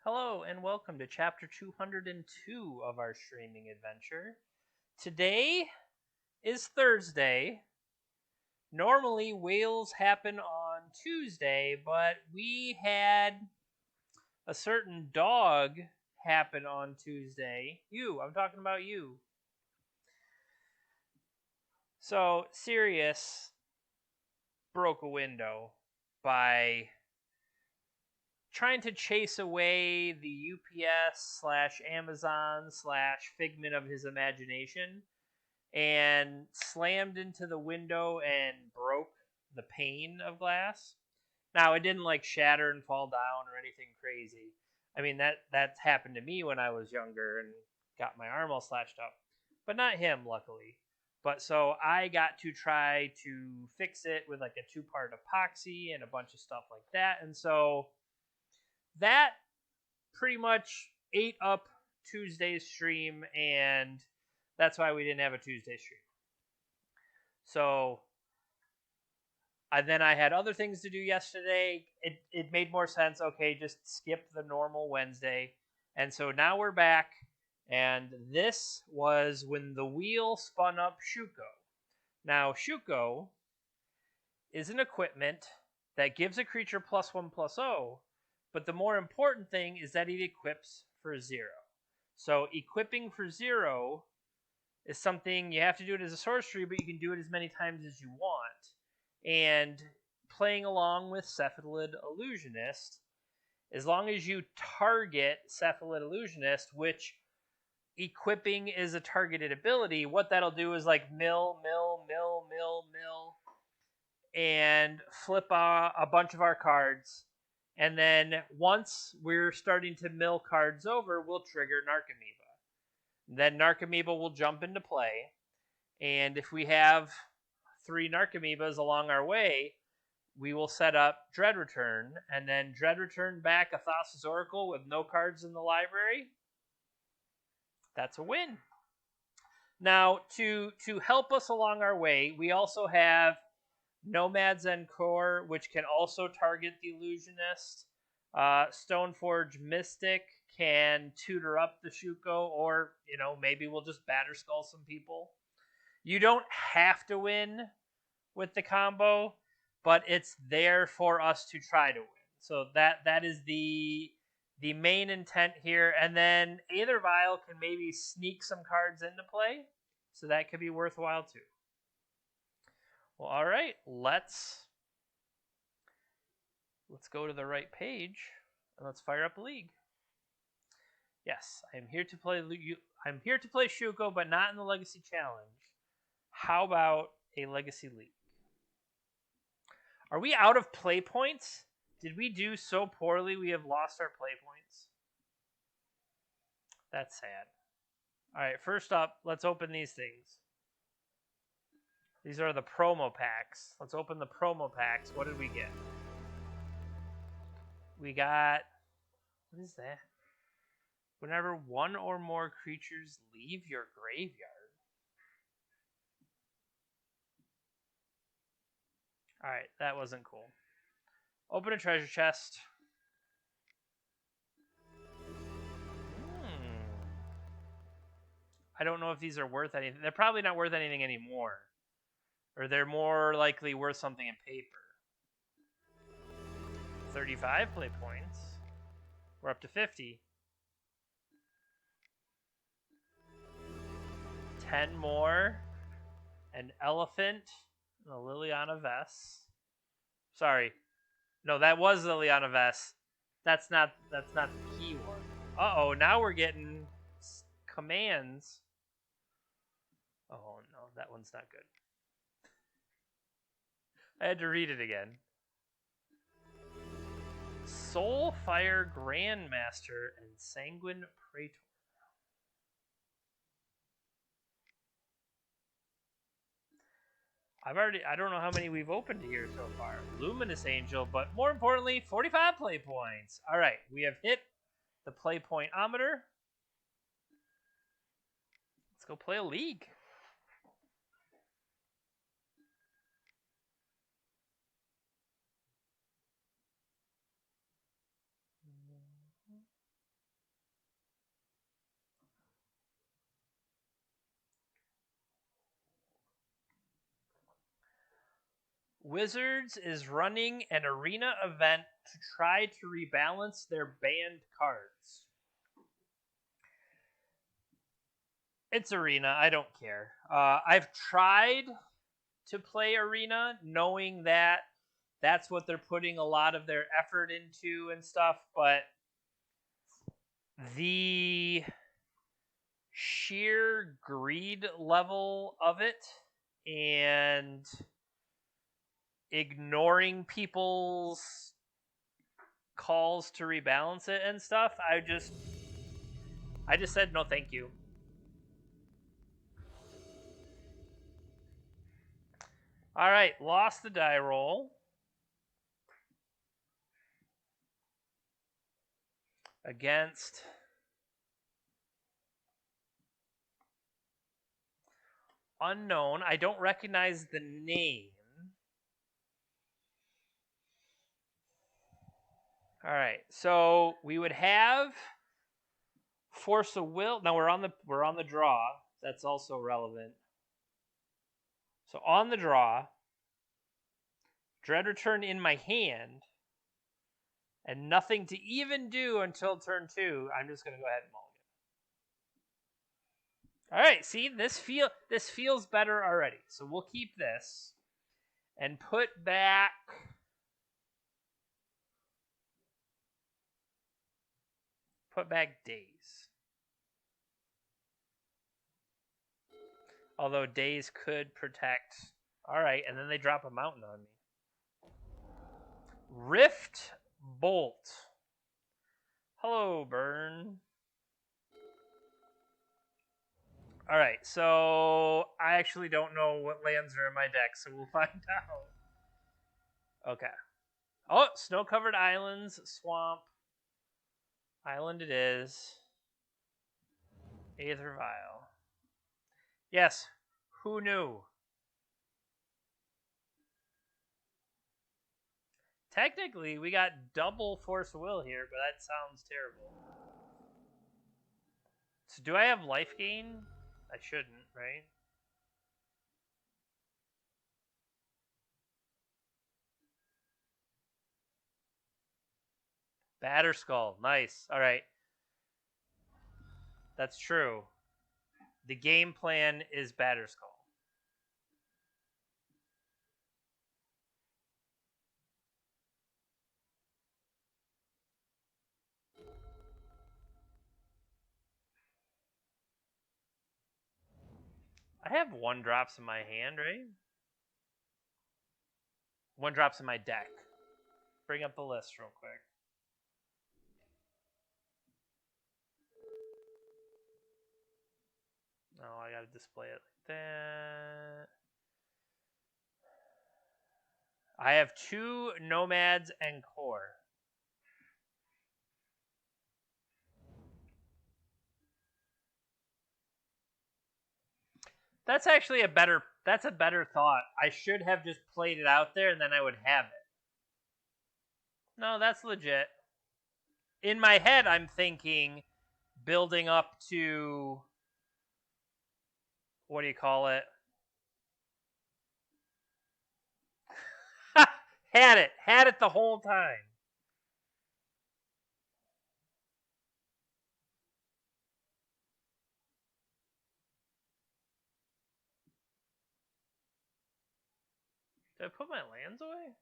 Hello and welcome to chapter 202 of our streaming adventure. Today is Thursday. Normally whales happen on Tuesday, but we had a certain dog happen on Tuesday. I'm talking about you. So, Sirius broke a window by trying to chase away the UPS / Amazon / figment of his imagination and slammed into the window and broke the pane of glass. Now, it didn't like shatter and fall down or anything crazy. I mean, that's happened to me when I was younger and got my arm all slashed up, but not him, luckily. But so I got to try to fix it with like a 2-part epoxy and a bunch of stuff like that. And so that pretty much ate up Tuesday's stream, and that's why we didn't have a Tuesday stream. So then I had other things to do yesterday. It made more sense. Okay, just skip the normal Wednesday. And so now we're back, and this was when the wheel spun up Shuko. Now, Shuko is an equipment that gives a creature +1/+0, but the more important thing is that it equips for 0. So equipping for 0 is something you have to do it as a sorcery, but you can do it as many times as you want. And playing along with Cephalid Illusionist, as long as you target Cephalid Illusionist, which equipping is a targeted ability, what that'll do is like mill, and flip a bunch of our cards. And then once we're starting to mill cards over, we'll trigger Narcomoeba. Then Narcomoeba will jump into play. And if we have 3 Narcomoebas along our way, we will set up Dread Return. And then Dread Return back a Thassa's Oracle with no cards in the library. That's a win. Now, to help us along our way, we also have Nomad's Encore, which can also target the Illusionist. Stoneforge Mystic can tutor up the Shuko, or, maybe we'll just Batterskull some people. You don't have to win with the combo, but it's there for us to try to win. So that is the main intent here. And then Aether Vial can maybe sneak some cards into play, so that could be worthwhile too. Well, all right, let's go to the right page and let's fire up a league. Yes, I'm here to play Shuko, but not in the Legacy Challenge. How about a Legacy League? Are we out of play points? Did we do so poorly we have lost our play points? That's sad. All right, first up, let's open these things. These are the promo packs. Let's open the promo packs. What did we get? We got... What is that? Whenever 1 or more creatures leave your graveyard. Alright, that wasn't cool. Open a treasure chest. I don't know if these are worth anything. They're probably not worth anything anymore. Or they're more likely worth something in paper. 35 play points. We're up to 50. 10 more. An elephant. And a Liliana Vess. Sorry. No, that was Liliana Vess. That's not the key one. Uh-oh, now we're getting commands. Oh, no, that one's not good. I had to read it again. Soulfire Grandmaster and Sanguine Praetor. I don't know how many we've opened here so far. Luminous Angel, but more importantly, 45 play points. All right, we have hit the play point-ometer. Let's go play a league. Wizards is running an arena event to try to rebalance their banned cards. It's arena. I don't care. I've tried to play arena knowing that that's what they're putting a lot of their effort into and stuff, but the sheer greed level of it and ignoring people's calls to rebalance it and stuff, I just said no thank you. All right, lost the die roll. Against unknown. I don't recognize the name. All right, so we would have Force of Will. Now we're on the draw. That's also relevant. So on the draw, Dread Return in my hand, and nothing to even do until turn 2. I'm just gonna go ahead and mulligan. All right, see, this feels better already. So we'll keep this and put back Days. Although Days could protect. All right, and then they drop a mountain on me. Rift Bolt. Hello, Burn. All right, so I actually don't know what lands are in my deck, so we'll find out. Okay. Oh, snow-covered islands, swamp. Island it is. Aether Vial. Yes, who knew? Technically, we got double Force of Will here, but that sounds terrible. So do I have life gain? I shouldn't, right? Batterskull, nice. All right. That's true. The game plan is Batterskull. I have 1-drops in my hand, right? 1-drops in my deck. Bring up the list real quick. Oh, I gotta display it like that. I have 2 Nomads and Core. That's actually a better thought. I should have just played it out there and then I would have it. No, that's legit. In my head, I'm thinking building up to, what do you call it? Had it the whole time. Did I put my lands away?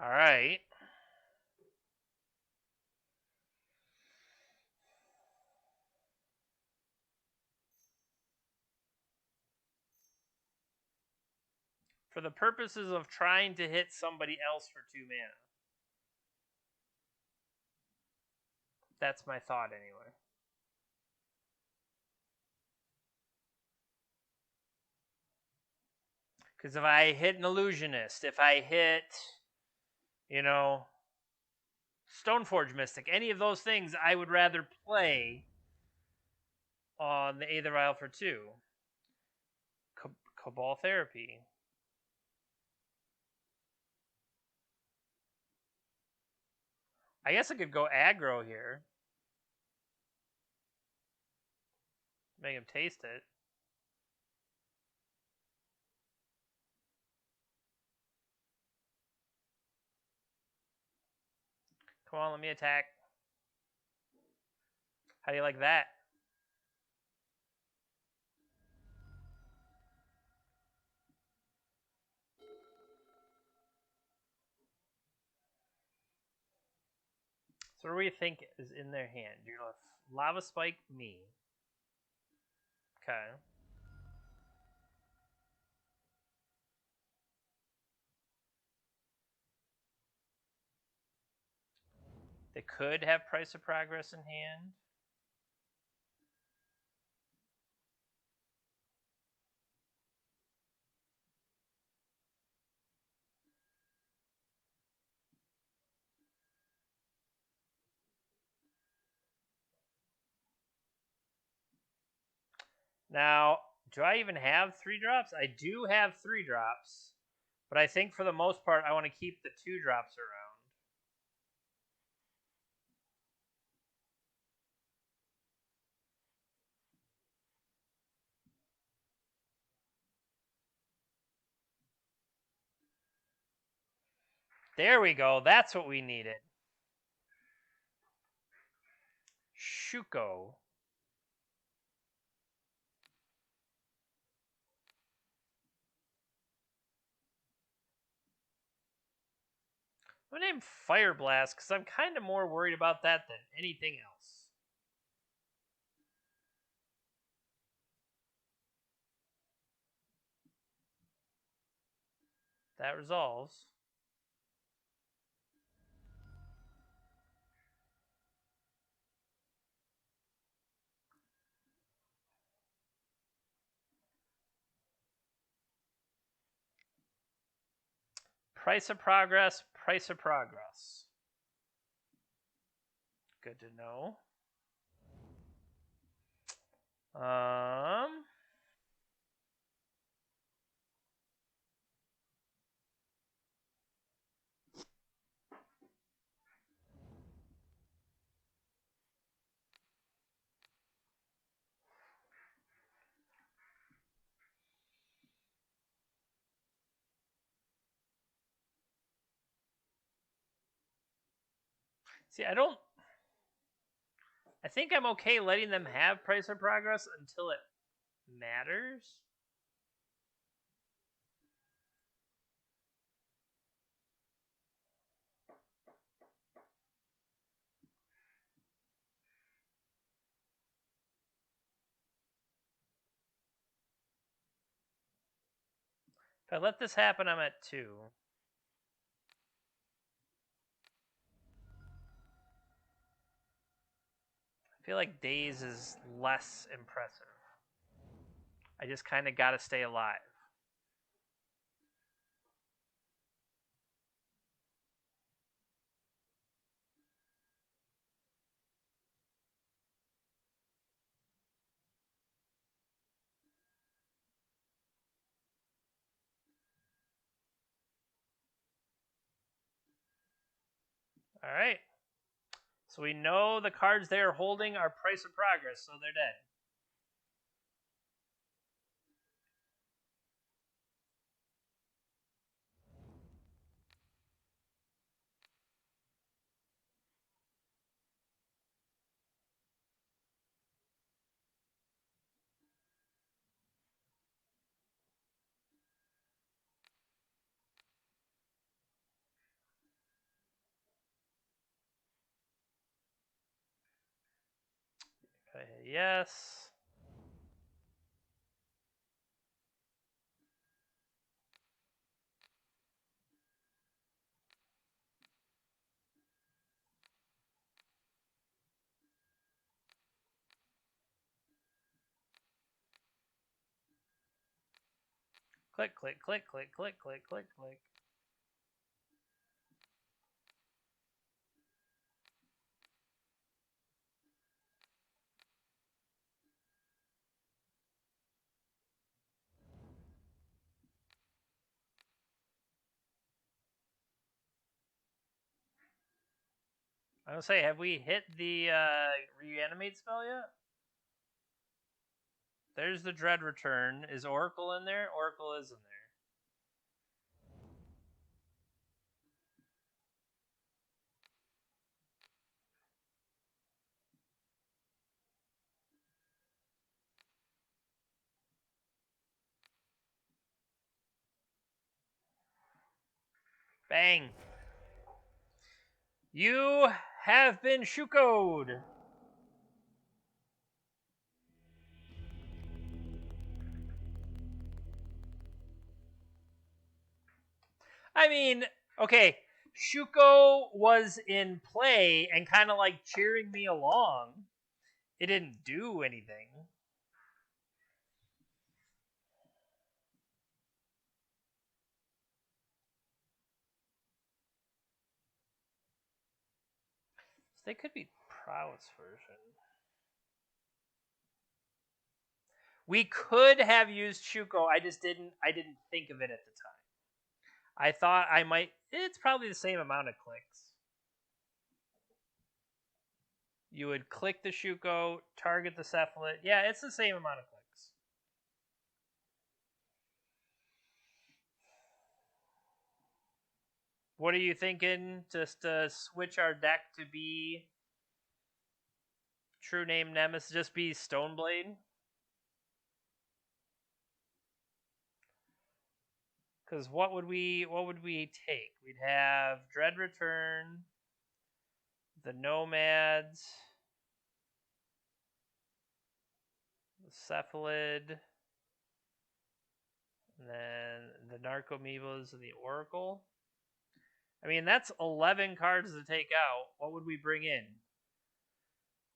All right. For the purposes of trying to hit somebody else for 2 mana. That's my thought anyway. Because if I hit an illusionist, if I hit, you know, Stoneforge Mystic, any of those things, I would rather play on the Aether Vial for 2. Cabal Therapy. I guess I could go aggro here. Make him taste it. Come on, let me attack. How do you like that? So what do we think is in their hand? You're going to Lava Spike me. Okay. They could have Price of Progress in hand. Now, do I even have 3-drops? I do have 3-drops, but I think for the most part, I want to keep the 2-drops around. There we go. That's what we needed. Shuko. I'm going to name Fire Blast because I'm kind of more worried about that than anything else. That resolves. Price of Progress, Price of Progress. Good to know. See, I think I'm okay letting them have Price of Progress until it matters. If I let this happen, I'm at 2. I feel like Daze is less impressive. I just kind of got to stay alive. All right. So we know the cards they are holding are Price of Progress, so they're dead. Yes. Click, click, click, click, click, click, click, click. I was gonna say, have we hit the reanimate spell yet? There's the Dread Return. Is Oracle in there? Oracle is in there. Bang. You have been Shuko'd. I mean, okay, Shuko was in play and kind of like cheering me along. It didn't do anything. So they could be prowess version. We could have used Shuko. I didn't think of it at the time. I thought I might. It's probably the same amount of clicks. You would click the Shuko, target the Cephalid. Yeah, it's the same amount of clicks. What are you thinking? Just switch our deck to be True Name Nemesis, just be Stoneblade? Because what would we take? We'd have Dread Return, the Nomads, the Cephalid, and then the Narcomoebas and the Oracle. I mean, that's 11 cards to take out. What would we bring in?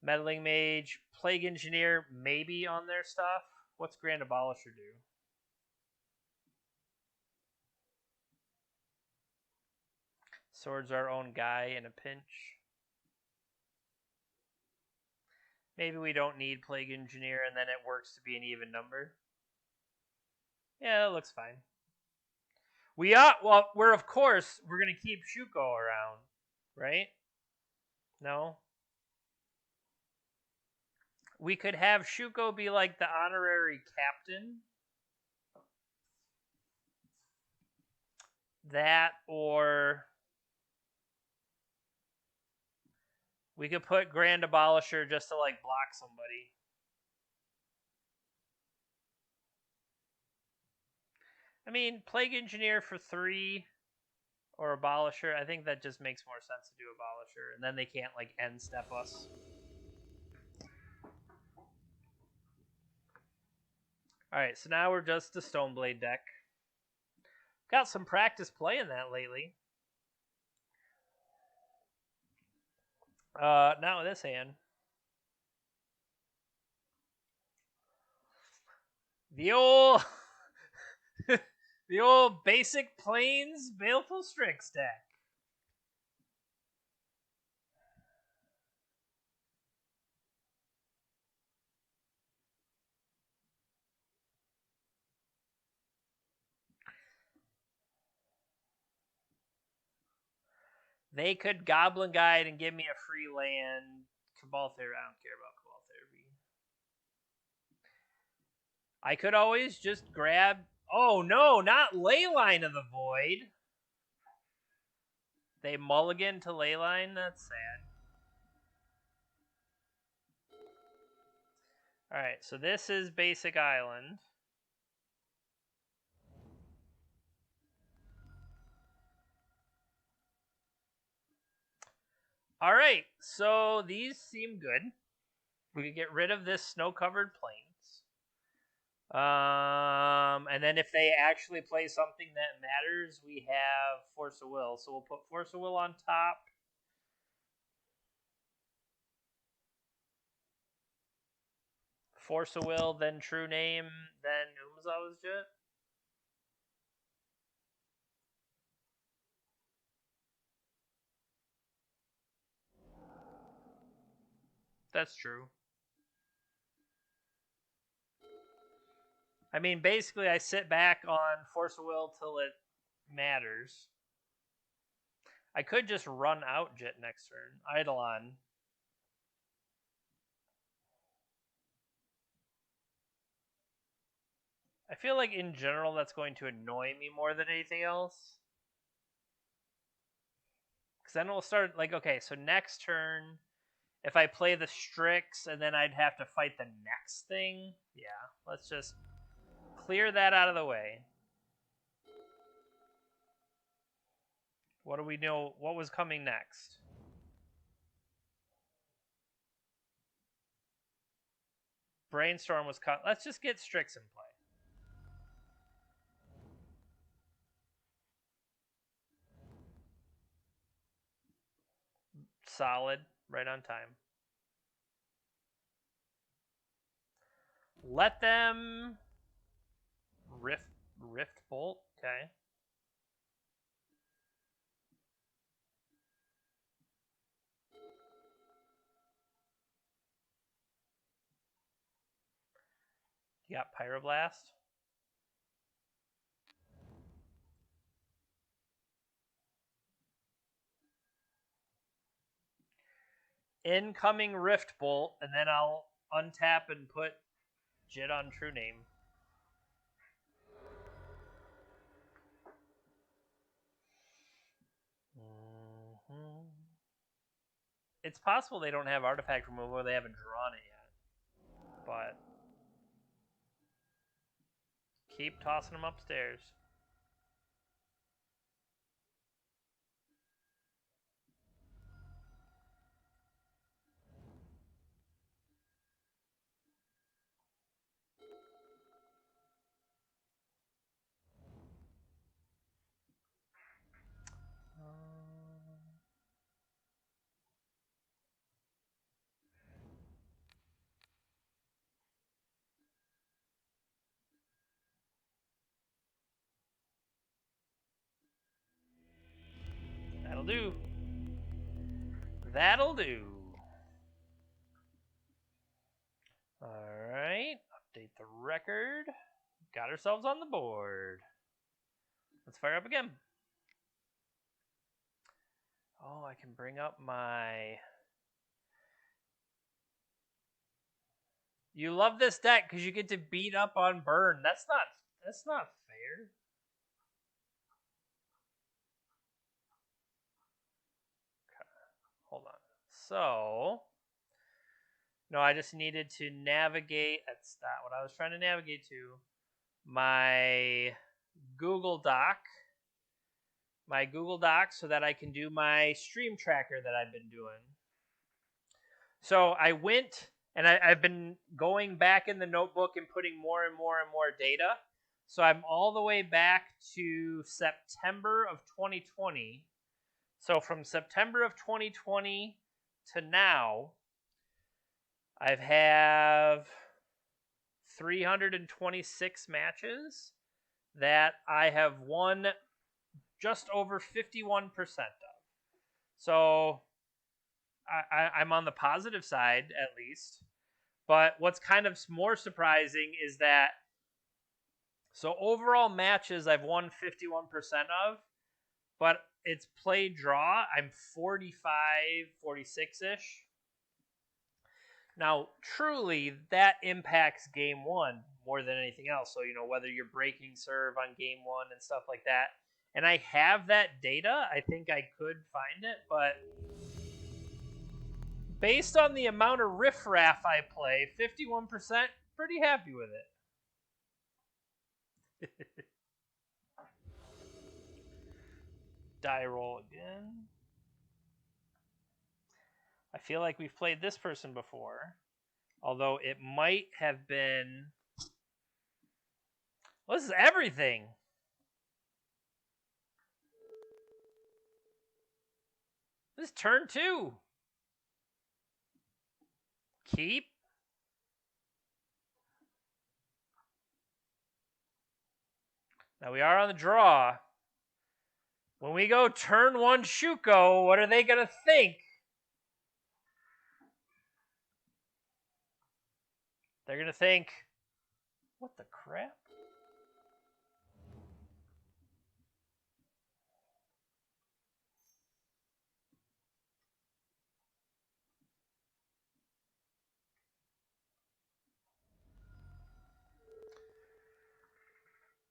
Meddling Mage, Plague Engineer, maybe on their stuff. What's Grand Abolisher do? Sword's our own guy in a pinch. Maybe we don't need Plague Engineer and then it works to be an even number. Yeah, that looks fine. We're of course we're gonna keep Shuko around, right? No? We could have Shuko be like the honorary captain. That, or we could put Grand Abolisher just to like block somebody. I mean, Plague Engineer for 3 or Abolisher. I think that just makes more sense to do Abolisher, and then they can't like end step us. Alright, so now we're just a Stoneblade deck. Got some practice playing that lately. Not with this hand. The old the old basic plains Baleful Strix deck. They could Goblin Guide and give me a free land. Cabal Therapy. I don't care about Cabal Therapy. I could always just grab. Oh no, not Leyline of the Void. They mulligan to Leyline? That's sad. Alright, so this is Basic Island. Alright, so these seem good. We could get rid of this snow-covered plains. And then if they actually play something that matters, we have Force of Will. So we'll put Force of Will on top. Force of Will, then True Name, then Umazawa's Jet. That's true. I mean, basically, I sit back on Force of Will till it matters. I could just run out Jet next turn. Eidolon. I feel like in general that's going to annoy me more than anything else. Because then we'll start, like, okay, so next turn, if I play the Strix and then I'd have to fight the next thing, yeah, let's just clear that out of the way. What do we know? What was coming next? Brainstorm was cut. Let's just get Strix in play. Solid, right on time. Let them Rift Bolt. Okay. You got Pyroblast. Incoming Rift Bolt, and then I'll untap and put Jit on True Name. Mm-hmm. It's possible they don't have artifact removal or they haven't drawn it yet. But keep tossing them upstairs. That'll do. That'll do. Alright, update the record. Got ourselves on the board. Let's fire up again. Oh, I can bring up my... You love this deck because you get to beat up on burn. That's not fair. Okay, hold on. So, no, I just needed to navigate. That's not what I was trying to navigate to. My Google Doc. My Google Doc so that I can do my stream tracker that I've been doing. So I went and I've been going back in the notebook and putting more and more and more data. So I'm all the way back to September of 2020. So from September of 2020 to now, I've have 326 matches that I have won just over 51% of. So I'm on the positive side, at least. But what's kind of more surprising is that, so overall matches I've won 51% of, but it's play draw, I'm 45, 46-ish. Now, truly, that impacts game one more than anything else. So, whether you're breaking serve on game one and stuff like that. And I have that data. I think I could find it, but based on the amount of riffraff I play, 51%, pretty happy with it. Die roll again. I feel like we've played this person before. Although it might have been. Well, this is everything. This is turn 2. Keep. Now we are on the draw. When we go turn 1 Shuko, what are they going to think? They're going to think, what the crap?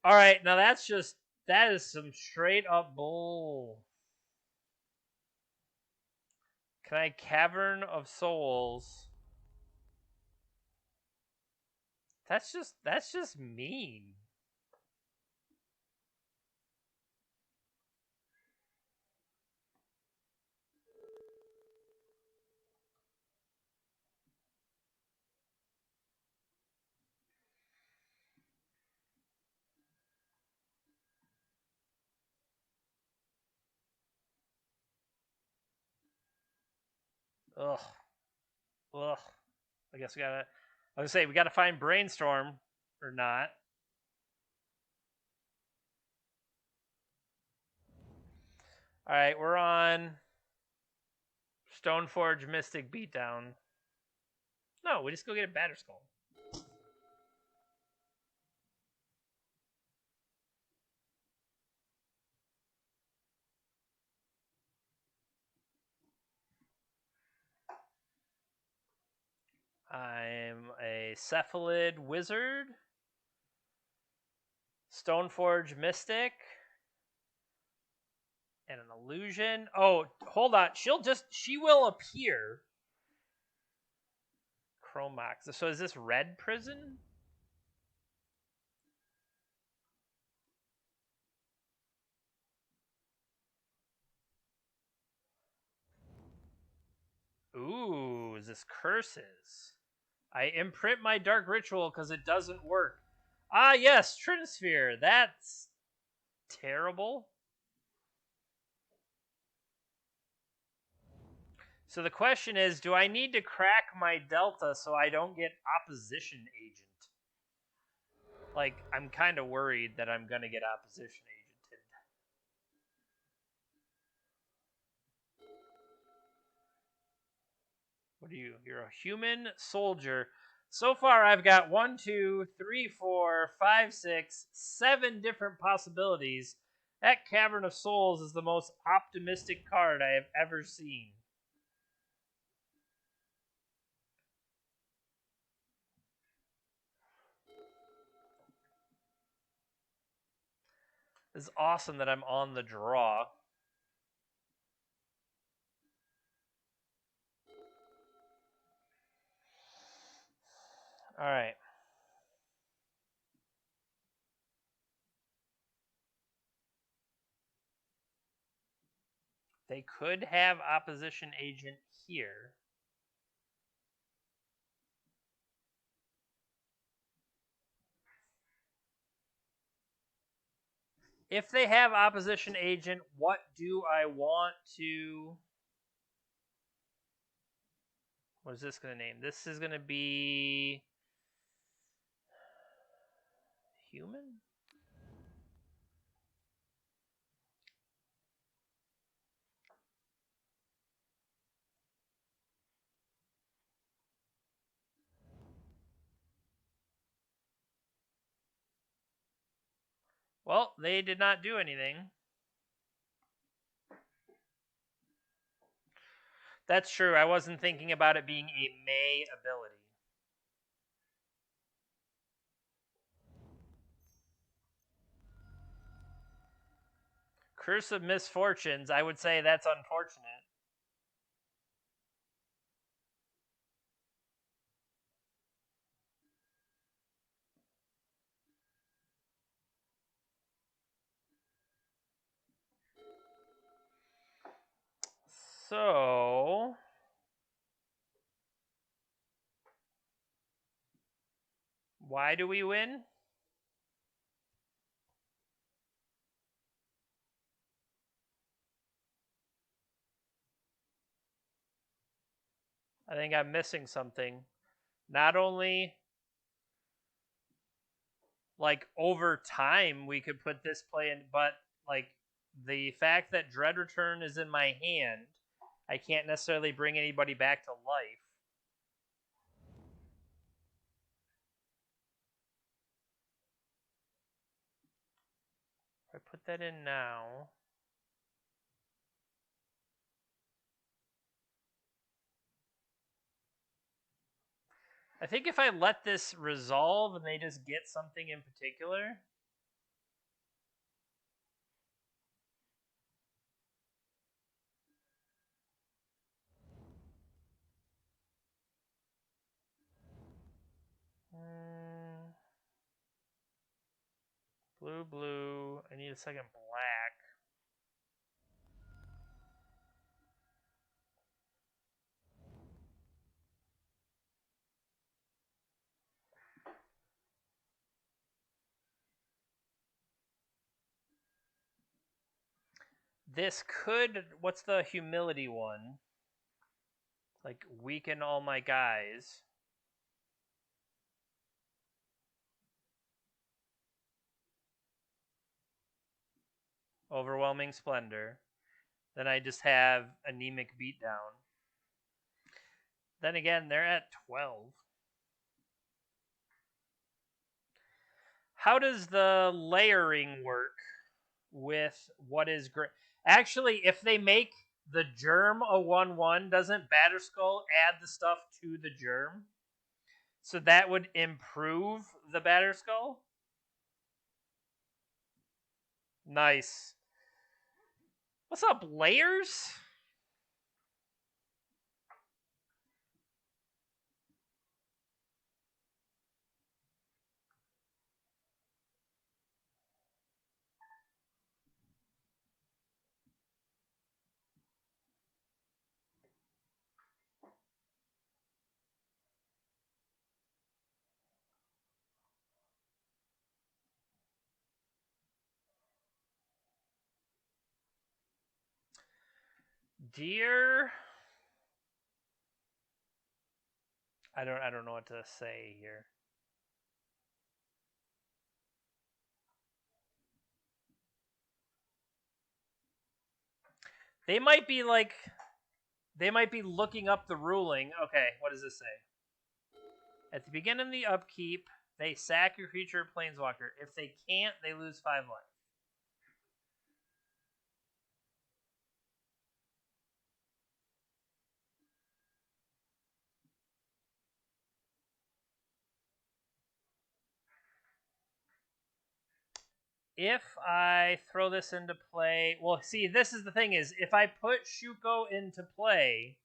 All right, now that is some straight up bull. Can I Cavern of Souls? That's just mean. Ugh. Ugh. I guess we gotta. I was gonna say we gotta find Brainstorm or not. All right, we're on Stoneforge Mystic Beatdown. No, we just go get a Batterskull. I'm a Cephalid Wizard. Stoneforge Mystic. And an illusion. Oh, hold on. She will appear. Chromax. So is this red prison? Ooh, is this curses? I imprint my dark ritual because it doesn't work. Ah, yes, Trinisphere. That's terrible. So the question is, do I need to crack my delta so I don't get opposition agent? Like, I'm kind of worried that I'm going to get opposition agented. What are you? You're a human soldier. So far, I've got 1, 2, 3, 4, 5, 6, 7 different possibilities. That Cavern of Souls is the most optimistic card I have ever seen. It's awesome that I'm on the draw. All right. They could have opposition agent here. If they have opposition agent, what do I want to... What is this going to name? This is going to be... Human? Well, they did not do anything. That's true. I wasn't thinking about it being a May ability. Curse of Misfortunes, I would say that's unfortunate. So... Why do we win? I think I'm missing something. Not only like over time we could put this play in, but like the fact that Dread Return is in my hand, I can't necessarily bring anybody back to life. If I put that in now, I think if I let this resolve and they just get something in particular. Blue, blue. I need a second black. This could. What's the humility one? Like, weaken all my guys. Overwhelming Splendor. Then I just have Anemic Beatdown. Then again, they're at 12. How does the layering work with what is great? Actually, if they make the germ a 1/1, doesn't Batterskull add the stuff to the germ? So that would improve the Batterskull? Nice. What's up, layers? Deer. I don't know what to say here. They might be looking up the ruling. Okay, what does this say? At the beginning of the upkeep, they sack your creature planeswalker. If they can't, they lose 5 life. If I throw this into play, well, see, this is the thing is, if I put Shuko into play,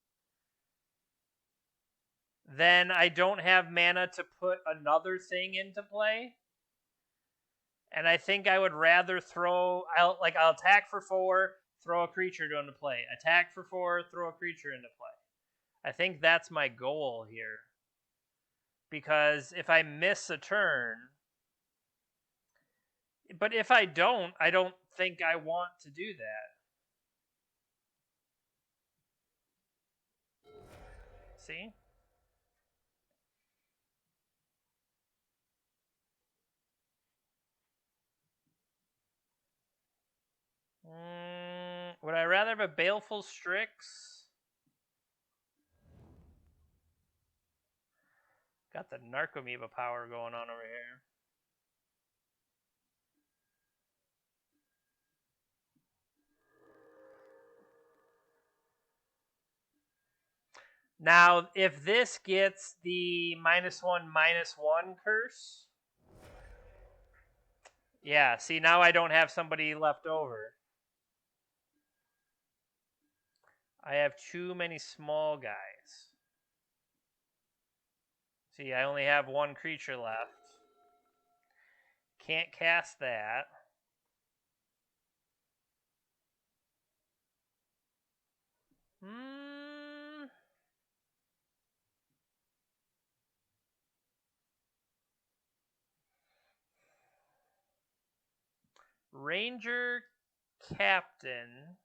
then I don't have mana to put another thing into play. And I think I would rather I'll attack for 4, throw a creature into play. Attack for 4, throw a creature into play. I think that's my goal here. Because if I miss a turn, but if I don't think I want to do that. See? Would I rather have a Baleful Strix? Got the Narcomoeba power going on over here. Now, if this gets the -1/-1 curse, yeah, see, now I don't have somebody left over. I have too many small guys. See, I only have one creature left. Can't cast that. Ranger Captain.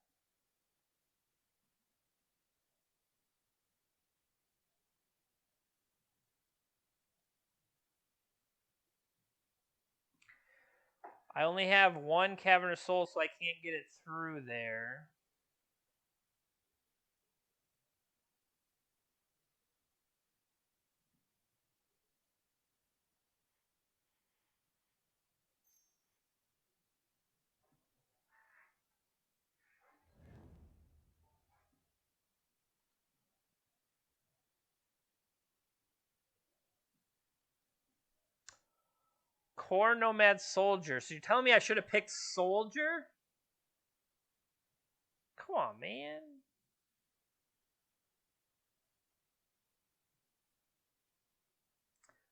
I only have one Cavernous Soul, so I can't get it through there. Core Nomad Soldier. So you're telling me I should have picked Soldier? Come on, man.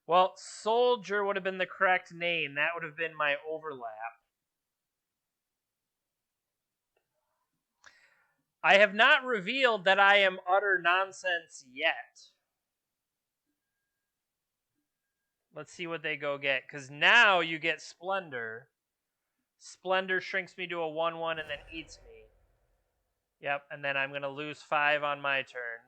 Well, Soldier would have been the correct name. That would have been my overlap. I have not revealed that I am utter nonsense yet. Let's see what they go get. Because now you get Splendor. Splendor shrinks me to a 1-1 and then eats me. Yep, and then I'm going to lose 5 on my turn.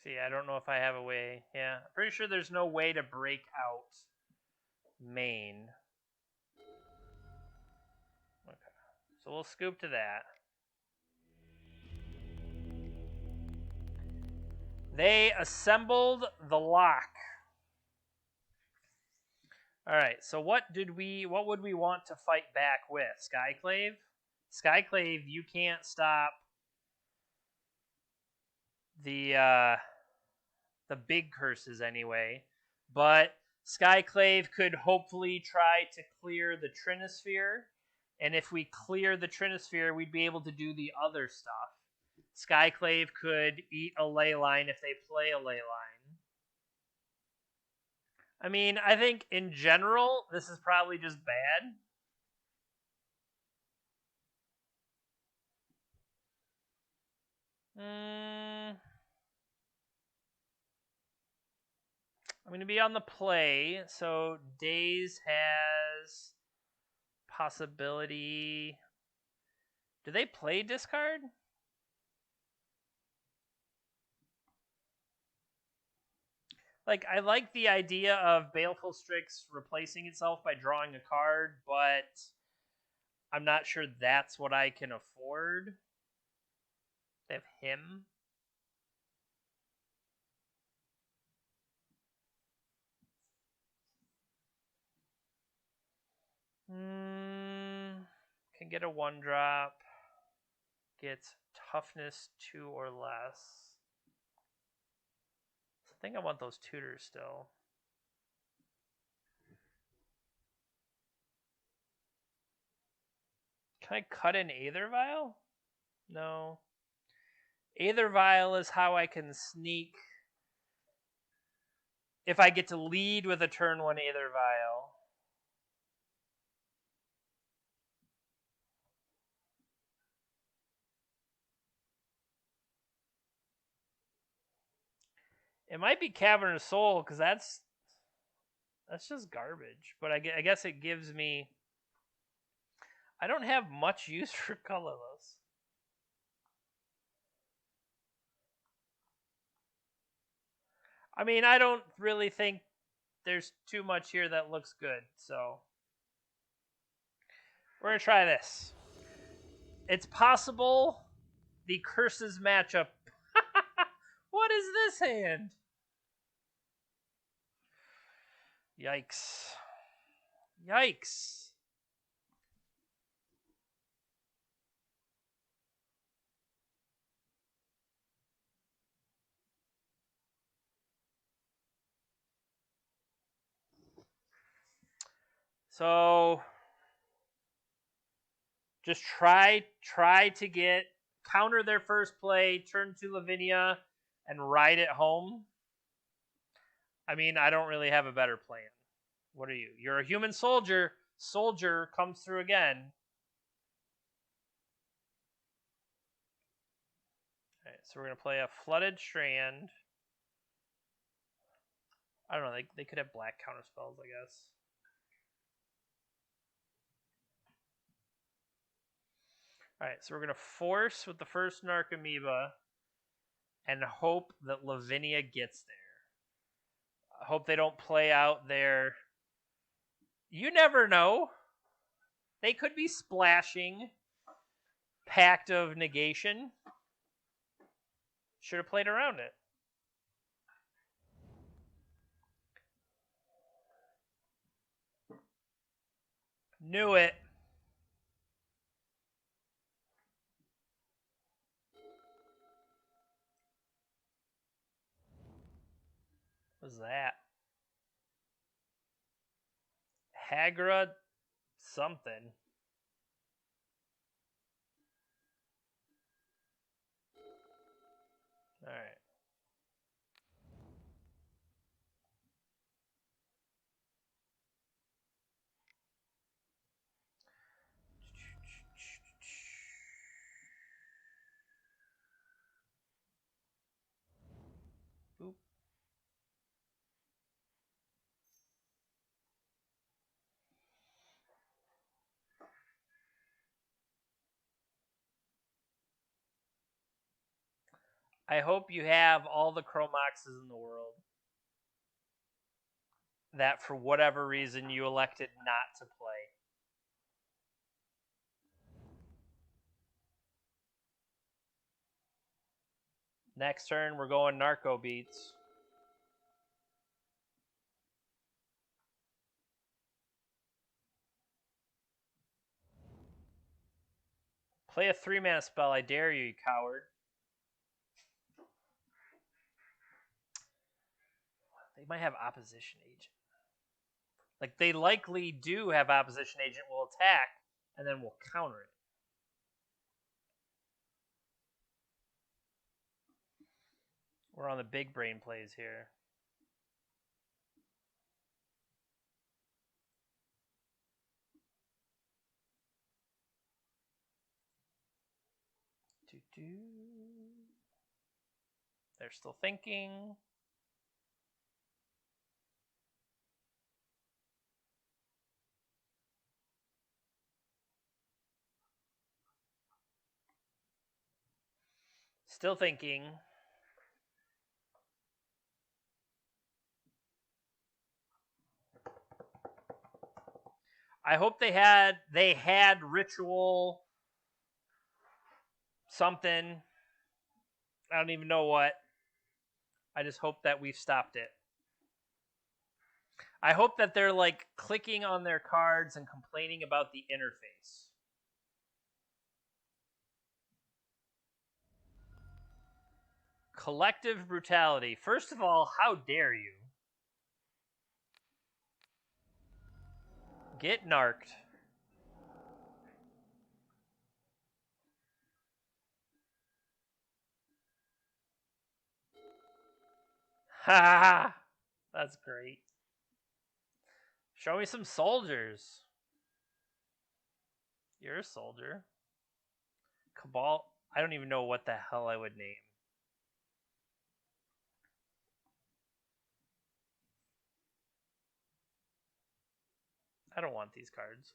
See, I don't know if I have a way. Yeah, I'm pretty sure there's no way to break out main. Okay, so we'll scoop to that. They assembled the lock. All right, so what would we want to fight back with? Skyclave? Skyclave, you can't stop the big curses anyway. But Skyclave could hopefully try to clear the Trinisphere. And if we clear the Trinisphere, we'd be able to do the other stuff. Skyclave could eat a ley line if they play a ley line. I mean, I think in general, this is probably just bad. I'm going to be on the play. So Days has possibility. Do they play discard? Like, I like the idea of Baleful Strix replacing itself by drawing a card, but I'm not sure that's what I can afford. They have him. Can get a 1-drop. Gets toughness 2 or less. I think I want those tutors still. Can I cut in Aether Vial? No. Aether Vial is how I can sneak if I get to lead with a turn 1 Aether Vial. It might be Cavernous Soul, because that's just garbage. But I guess it gives me... I don't have much use for colorless. I mean, I don't really think there's too much here that looks good, so... We're going to try this. It's possible the curses match up. What is this hand? Yikes. Yikes. So just try to counter their first play, turn to Lavinia, and ride it home. I mean, I don't really have a better plan. What are you? You're a human soldier, soldier comes through again. All right, so we're going to play a Flooded Strand. I don't know, they could have black counterspells, I guess. Alright, so we're going to force with the first Narcomoeba and hope that Lavinia gets there. I hope they don't play out their... You never know. They could be splashing Pact of Negation. Should have played around it. Knew it. What was that? Hagra something. Alright. Oop. I hope you have all the Chromoxes in the world that for whatever reason you elected not to play. Next turn, we're going Narco Beats. Play a 3-mana spell, I dare you, you coward. They might have Opposition Agent. Like, they likely do have Opposition Agent, will attack, and then we'll counter it. We're on the big brain plays here. They're still thinking. Still thinking. I hope they had ritual something. I don't even know what. I just hope that we've stopped it. I hope that they're like clicking on their cards and complaining about the interface. Collective brutality. First of all, how dare you? Get narked. Ha ha ha! That's great. Show me some soldiers. You're a soldier. Cabal. I don't even know what the hell I would name. I don't want these cards.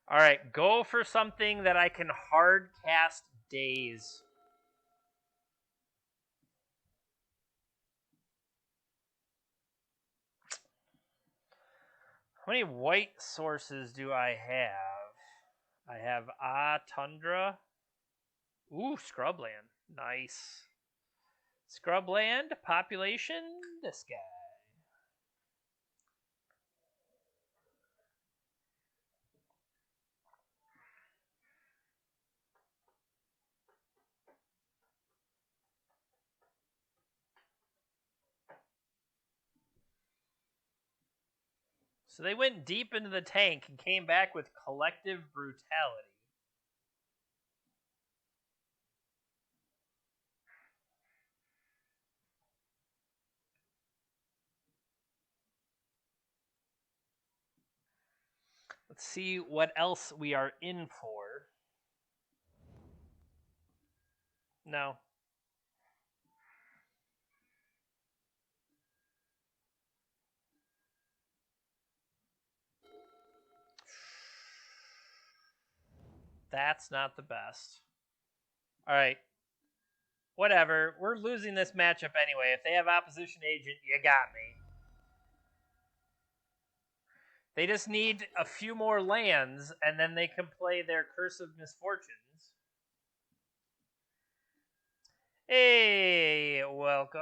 All right, go for something that I can hard cast Daze. How many white sources do I have? I have Tundra. Ooh, Scrubland. Nice. Scrubland, population, this guy. So they went deep into the tank and came back with collective brutality. Let's see what else we are in for. No. That's not the best. All right. Whatever. We're losing this matchup anyway. If they have opposition agent, you got me. They just need a few more lands, and then they can play their Curse of Misfortunes. Hey, welcome.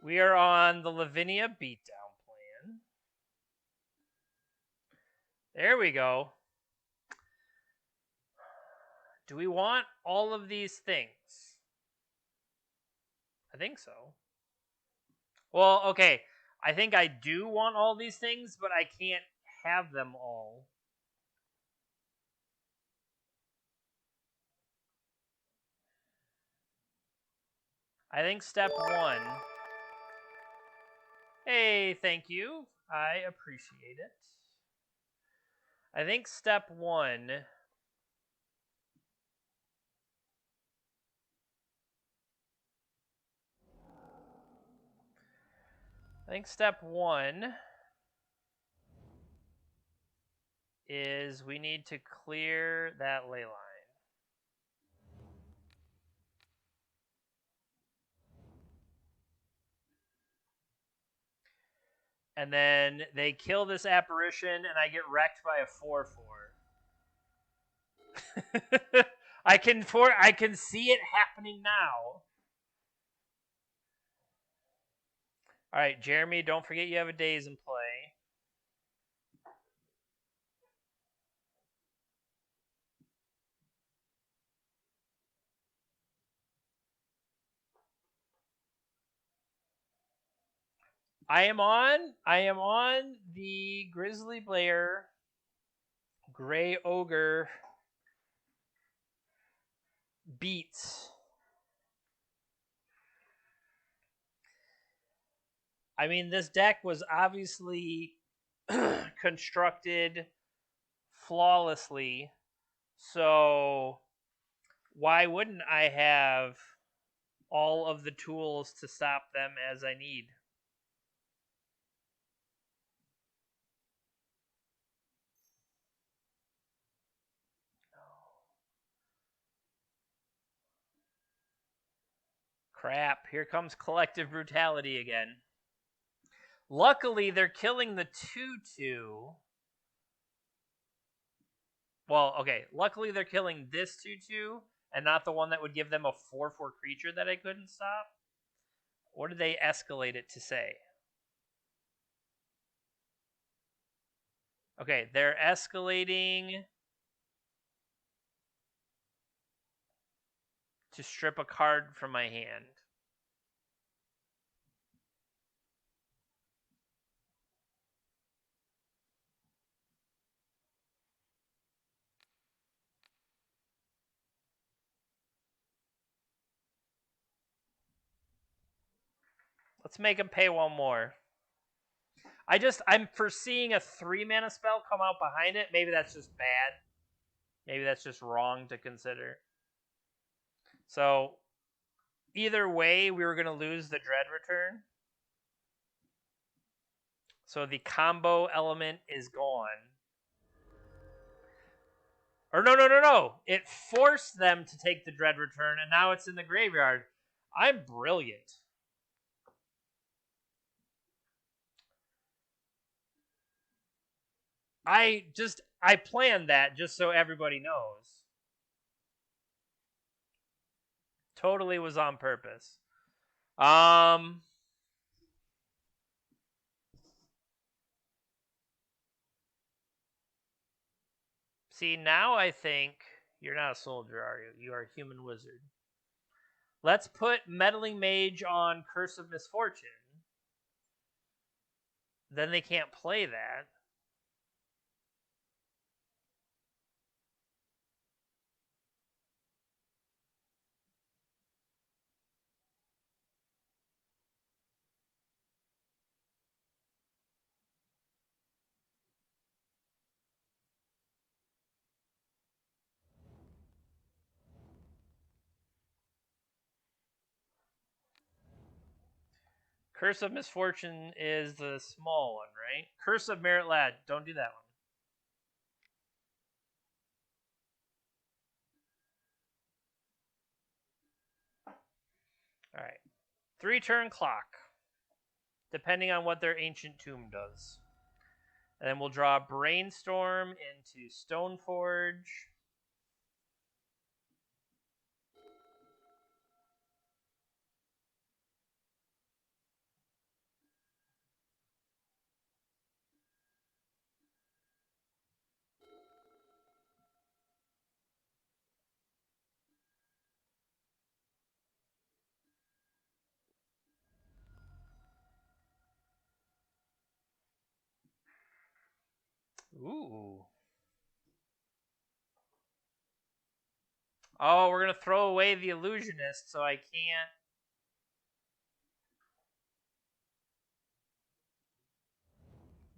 We are on the Lavinia Beatdown plan. There we go. Do we want all of these things? I think so. Well, okay. I think I do want all these things, but I can't have them all. I think step one. Hey, thank you. I appreciate it. I think step one. Is we need to clear that ley line. And then they kill this apparition, and I get wrecked by a 4/4. I can see it happening now. All right, Jeremy, don't forget you have a days in play. I am on the Grizzly Bear Gray Ogre beats. I mean, this deck was obviously constructed flawlessly, so why wouldn't I have all of the tools to stop them as I need? Crap, here comes collective brutality again. Luckily, they're killing the 2/2. Well, okay, luckily they're killing this 2/2 and not the one that would give them a 4/4 creature that I couldn't stop. What did they escalate it to say? Okay, they're escalating to strip a card from my hand. Let's make him pay one more. I'm foreseeing a 3-mana spell come out behind it. Maybe that's just bad. Maybe that's just wrong to consider. So, either way, we were going to lose the Dread Return. So the combo element is gone. Or no. It forced them to take the Dread Return, and now it's in the graveyard. I'm brilliant. I planned that just so everybody knows. Totally was on purpose. See, now I think you're not a soldier, are you? You are a human wizard. Let's put Meddling Mage on Curse of Misfortune. then they can't play that. Curse of Misfortune is the small one, right? Curse of Merit Lad. Don't do that one. All right. 3-turn clock, depending on what their Ancient Tomb does. And then we'll draw Brainstorm into Stoneforge. Ooh. Oh, we're going to throw away the Illusionist, so I can't.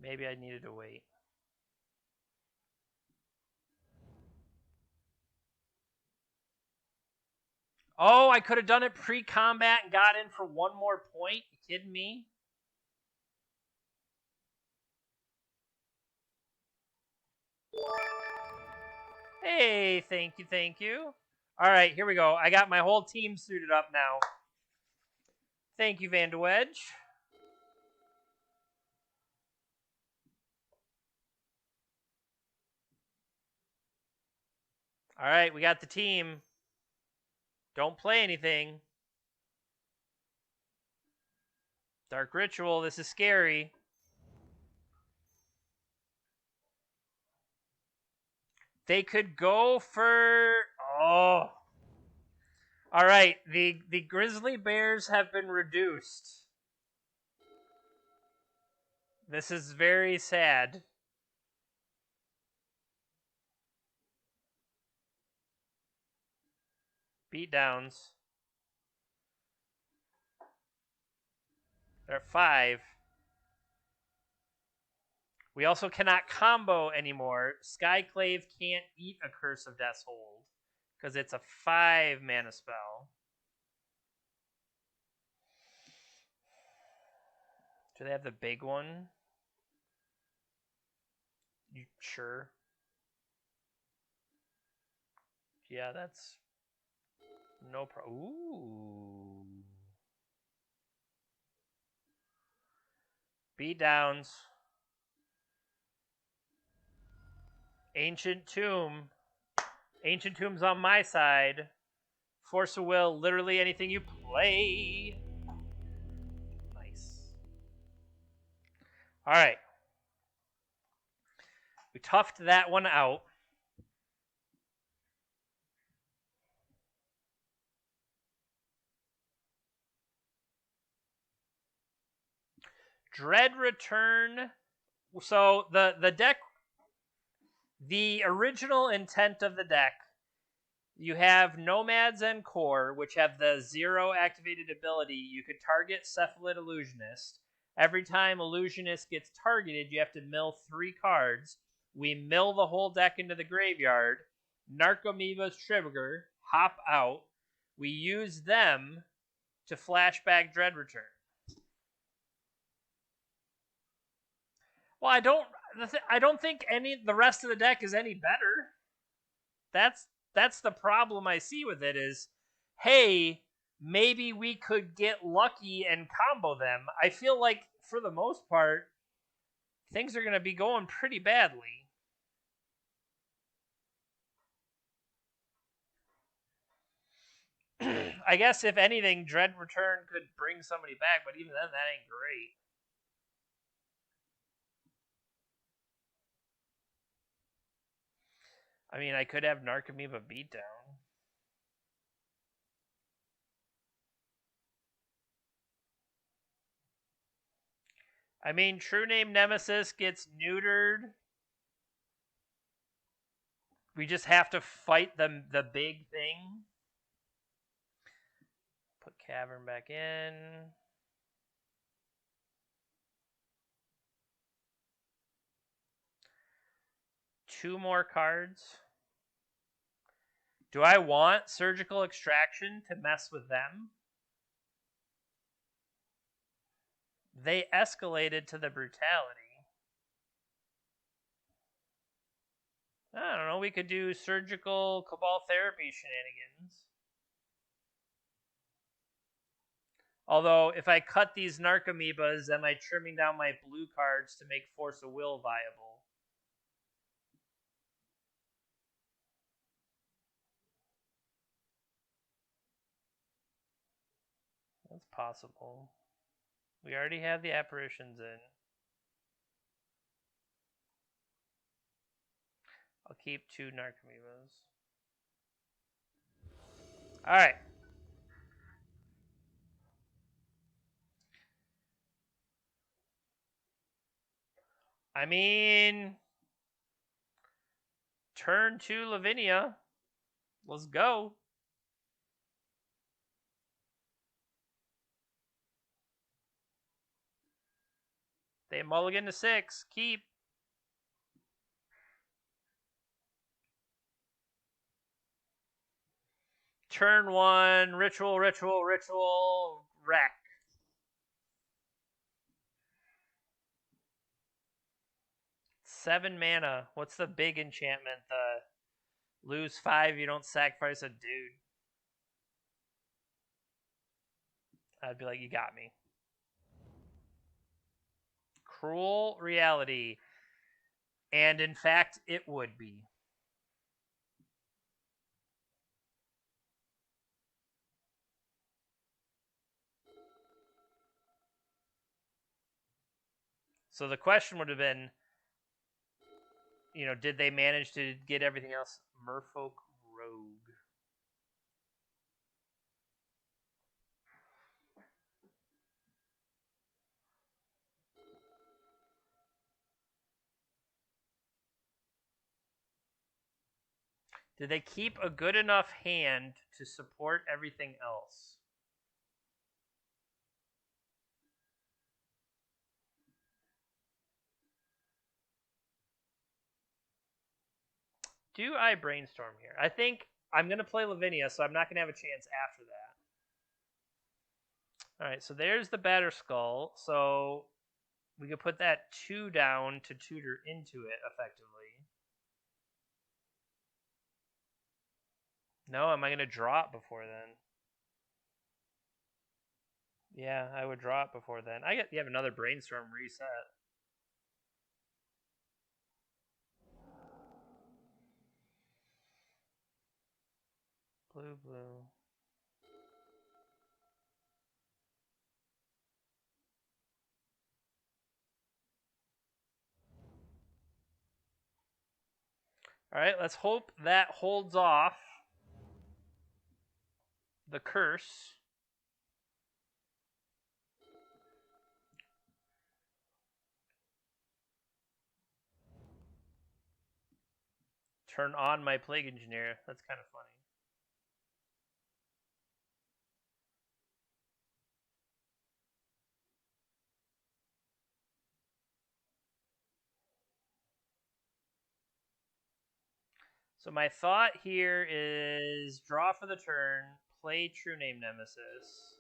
Maybe I needed to wait. Oh, I could have done it pre-combat and got in for one more point. You kidding me? Hey, thank you, thank you. All right, here we go. I got my whole team suited up now. Thank you, Van de Wedge. All right, we got the team. Don't play anything. Dark Ritual, this is scary. They could go for... Oh. All right, the Grizzly Bears have been reduced. This is very sad. Beatdowns. They're at 5. We also cannot combo anymore. Skyclave can't eat a Curse of Death's Hold because it's a 5 mana spell. Do they have the big one? You sure? Yeah, that's no problem. Ooh. Beatdowns. Ancient Tomb. Ancient Tomb's on my side. Force of Will, literally anything you play. Nice. All right. We toughed that one out. Dread Return. So the deck, the original intent of the deck, you have Nomads and Core, which have the 0 activated ability. You could target Cephalid Illusionist. Every time Illusionist gets targeted, you have to mill 3 cards. We mill the whole deck into the graveyard. Narcomoeba's trigger, hop out. We use them to flashback Dread Return. Well, I don't think the rest of the deck is any better. That's the problem I see with it is, hey, maybe we could get lucky and combo them. I feel like for the most part, things are going to be going pretty badly. I guess if anything, Dread Return could bring somebody back, but even then, that ain't great. I mean, I could have Narcomoeba Beatdown. I mean, True Name Nemesis gets neutered. We just have to fight the big thing. Put Cavern back in. Two more cards. Do I want Surgical Extraction to mess with them? They escalated to the brutality. I don't know. We could do Surgical Cabal Therapy shenanigans. Although, if I cut these Narcomoebas, am I trimming down my blue cards to make Force of Will viable? That's possible. We already have the apparitions in. I'll keep two Narcomoebas. Alright. I mean, turn 2 Lavinia. Let's go. They mulligan to 6. Keep. Turn 1. Ritual, ritual, ritual. Wreck. Seven mana. What's the big enchantment? The lose 5, you don't sacrifice a dude. I'd be like, you got me. Cruel reality. And in fact, it would be. So the question would have been, did they manage to get everything else? Merfolk Rogue. Did they keep a good enough hand to support everything else? Do I brainstorm here? I think I'm going to play Lavinia, so I'm not going to have a chance after that. All right, so there's the Batterskull. So we could put that 2 down to tutor into it effectively. No, am I going to draw it before then? Yeah, I would draw it before then. You have another brainstorm reset. Blue, blue. All right, let's hope that holds off the curse. Turn on my Plague Engineer. That's kind of funny. So my thought here is draw for the turn, play True Name Nemesis.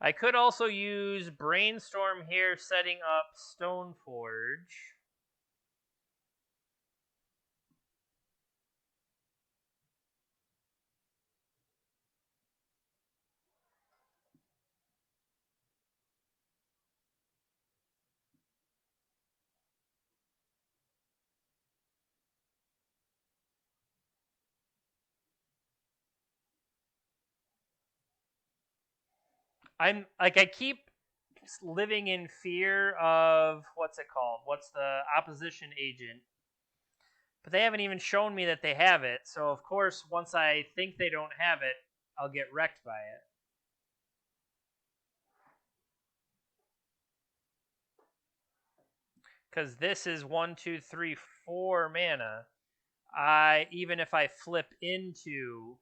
I could also use Brainstorm here, setting up Stoneforge. I keep living in fear of what's it called? What's the opposition agent? But they haven't even shown me that they have it. So of course, once I think they don't have it, I'll get wrecked by it. Because this is 1, 2, 3, 4 mana. Even if I flip into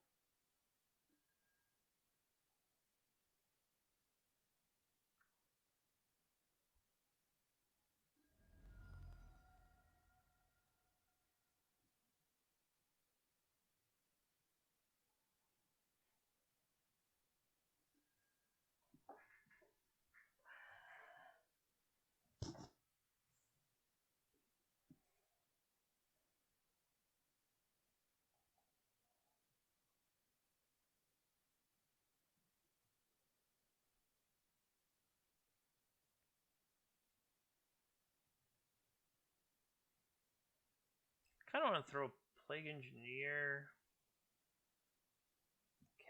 kind of want to throw Plague Engineer,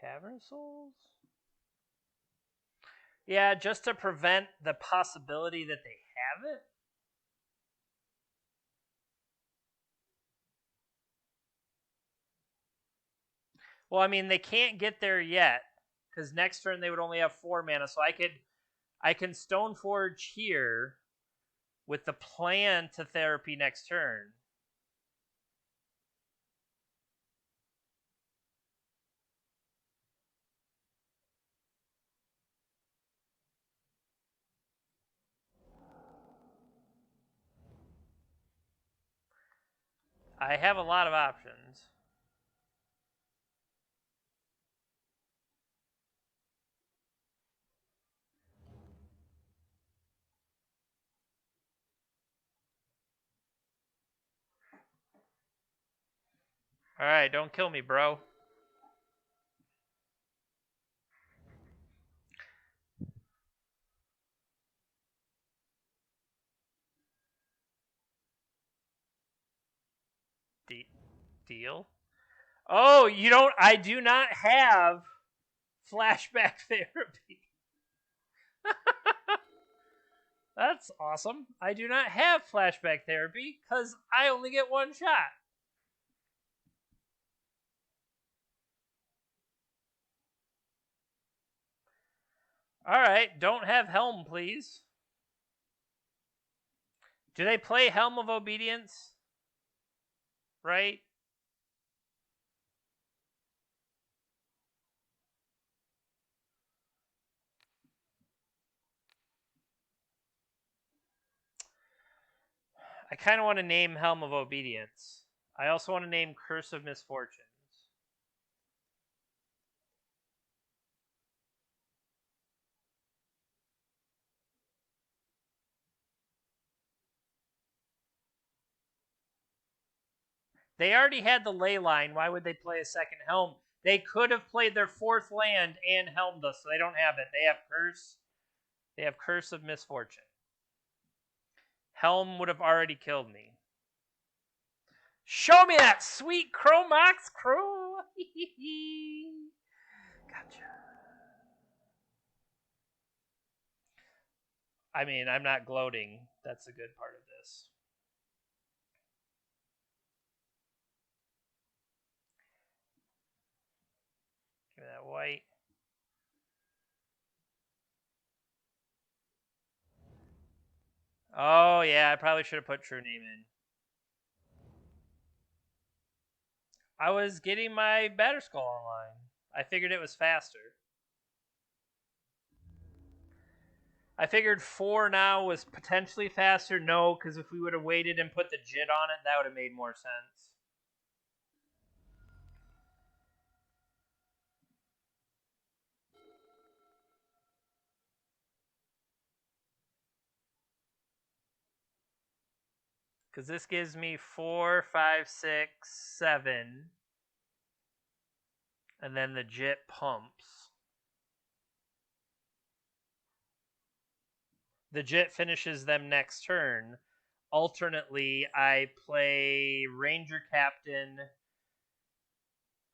Cavern Souls. Yeah, just to prevent the possibility that they have it. Well, I mean, they can't get there yet because next turn they would only have 4 mana. So I can Stoneforge here with the plan to therapy next turn. I have a lot of options. All right, don't kill me, bro. Deal. Oh, you don't. I do not have flashback therapy. That's awesome. I do not have flashback therapy because I only get one shot. All right, don't have Helm, please. Do they play Helm of Obedience? Right? I kind of want to name Helm of Obedience. I also want to name Curse of Misfortunes. They already had the ley line. Why would they play a second Helm? They could have played their 4th land and helmed us, so they don't have it. They have Curse. They have Curse of Misfortune. Helm would have already killed me. Show me that sweet Chromox Crow. Gotcha. I mean, I'm not gloating. That's the good part of this. Give me that white. Oh, yeah, I probably should have put True Name in. I was getting my Batterskull online. I figured it was faster. I figured 4 now was potentially faster. No, because if we would have waited and put the JIT on it, that would have made more sense. Because this gives me 4, 5, 6, 7. And then the JIT pumps. The JIT finishes them next turn. Alternately, I play Ranger Captain.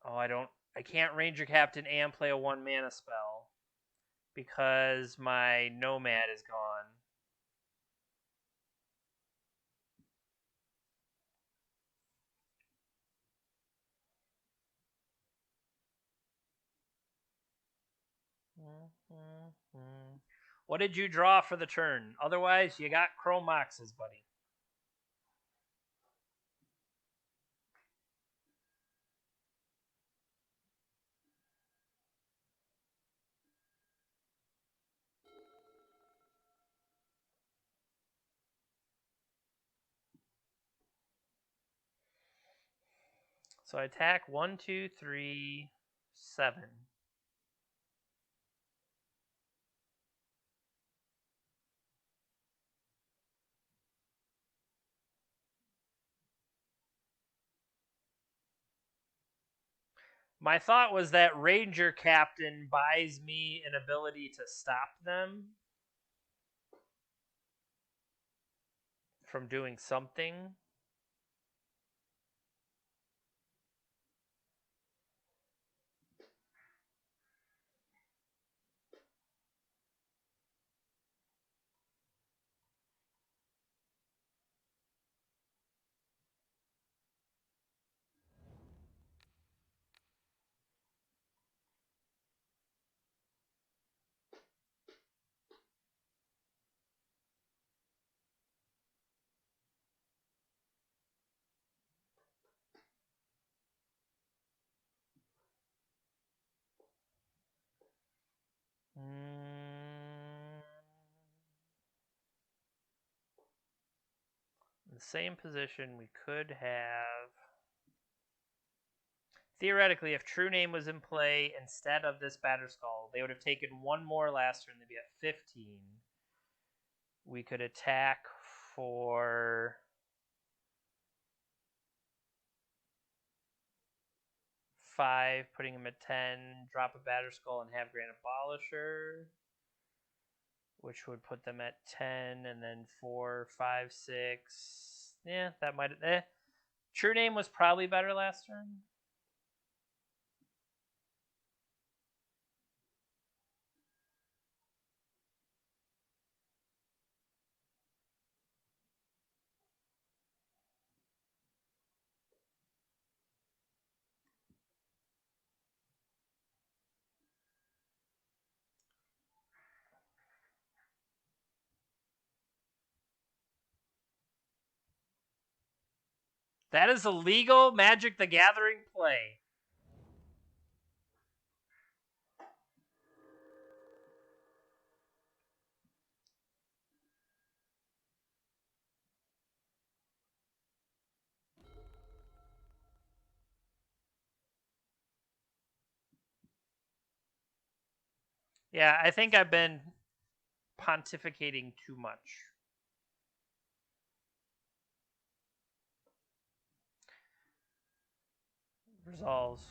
Oh, I can't Ranger Captain and play a 1 mana spell. because my nomad is gone. What did you draw for the turn? Otherwise, you got Chrome Moxes, buddy. So I attack 1, 2, 3, 7. My thought was that Ranger Captain buys me an ability to stop them from doing something. In the same position, we could have. Theoretically, if True Name was in play instead of this Batterskull, they would have taken one more last turn. They'd be at 15. We could attack for 5, putting him at 10, drop a Batterskull, and have Grand Abolisher, which would put them at 10, and then 4, 5, 6. Yeah, that might. True Name was probably better last turn. That is a legal Magic the Gathering play. Yeah, I think I've been pontificating too much. Resolves.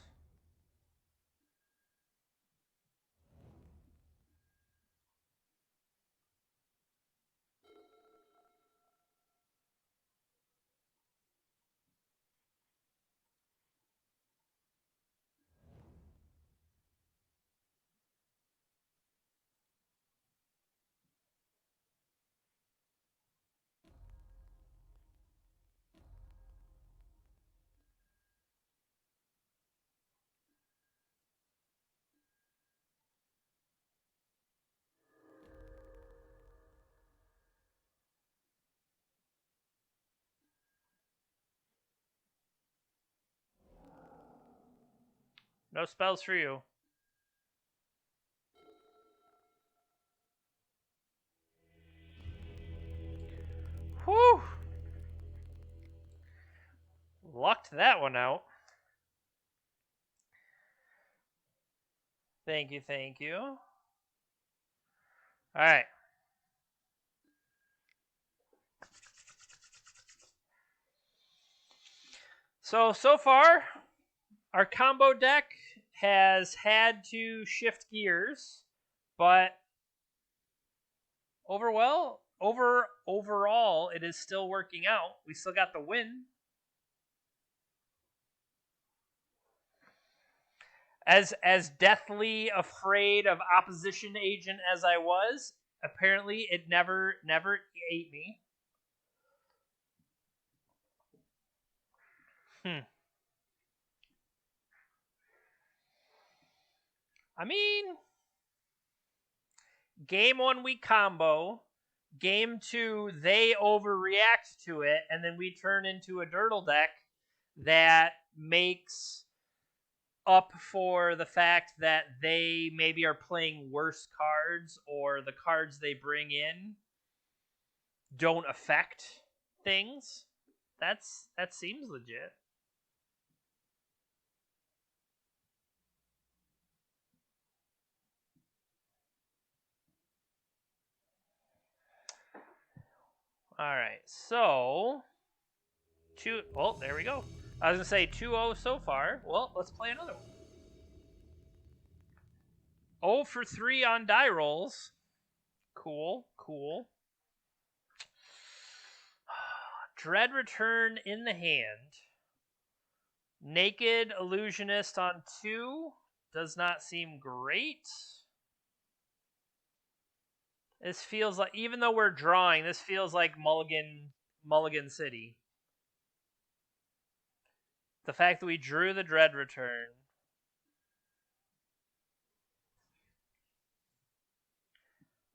No spells for you. Whew. Lucked that one out. Thank you, thank you. All right. So far, our combo deck has had to shift gears, but overall, it is still working out. We still got the win. As deathly afraid of opposition agent as I was, apparently it never ate me. I mean, game 1 we combo, game 2 they overreact to it, and then we turn into a Dirtle deck that makes up for the fact that they maybe are playing worse cards, or the cards they bring in don't affect things. That seems legit. All right, so two. Well, there we go. I was gonna say 2-0 so far. Well, let's play another one. 0 for 3 on die rolls. Cool, cool. Dread Return in the hand. Naked Illusionist on 2 does not seem great. This feels like, even though we're drawing, this feels like Mulligan City. The fact that we drew the Dread Return.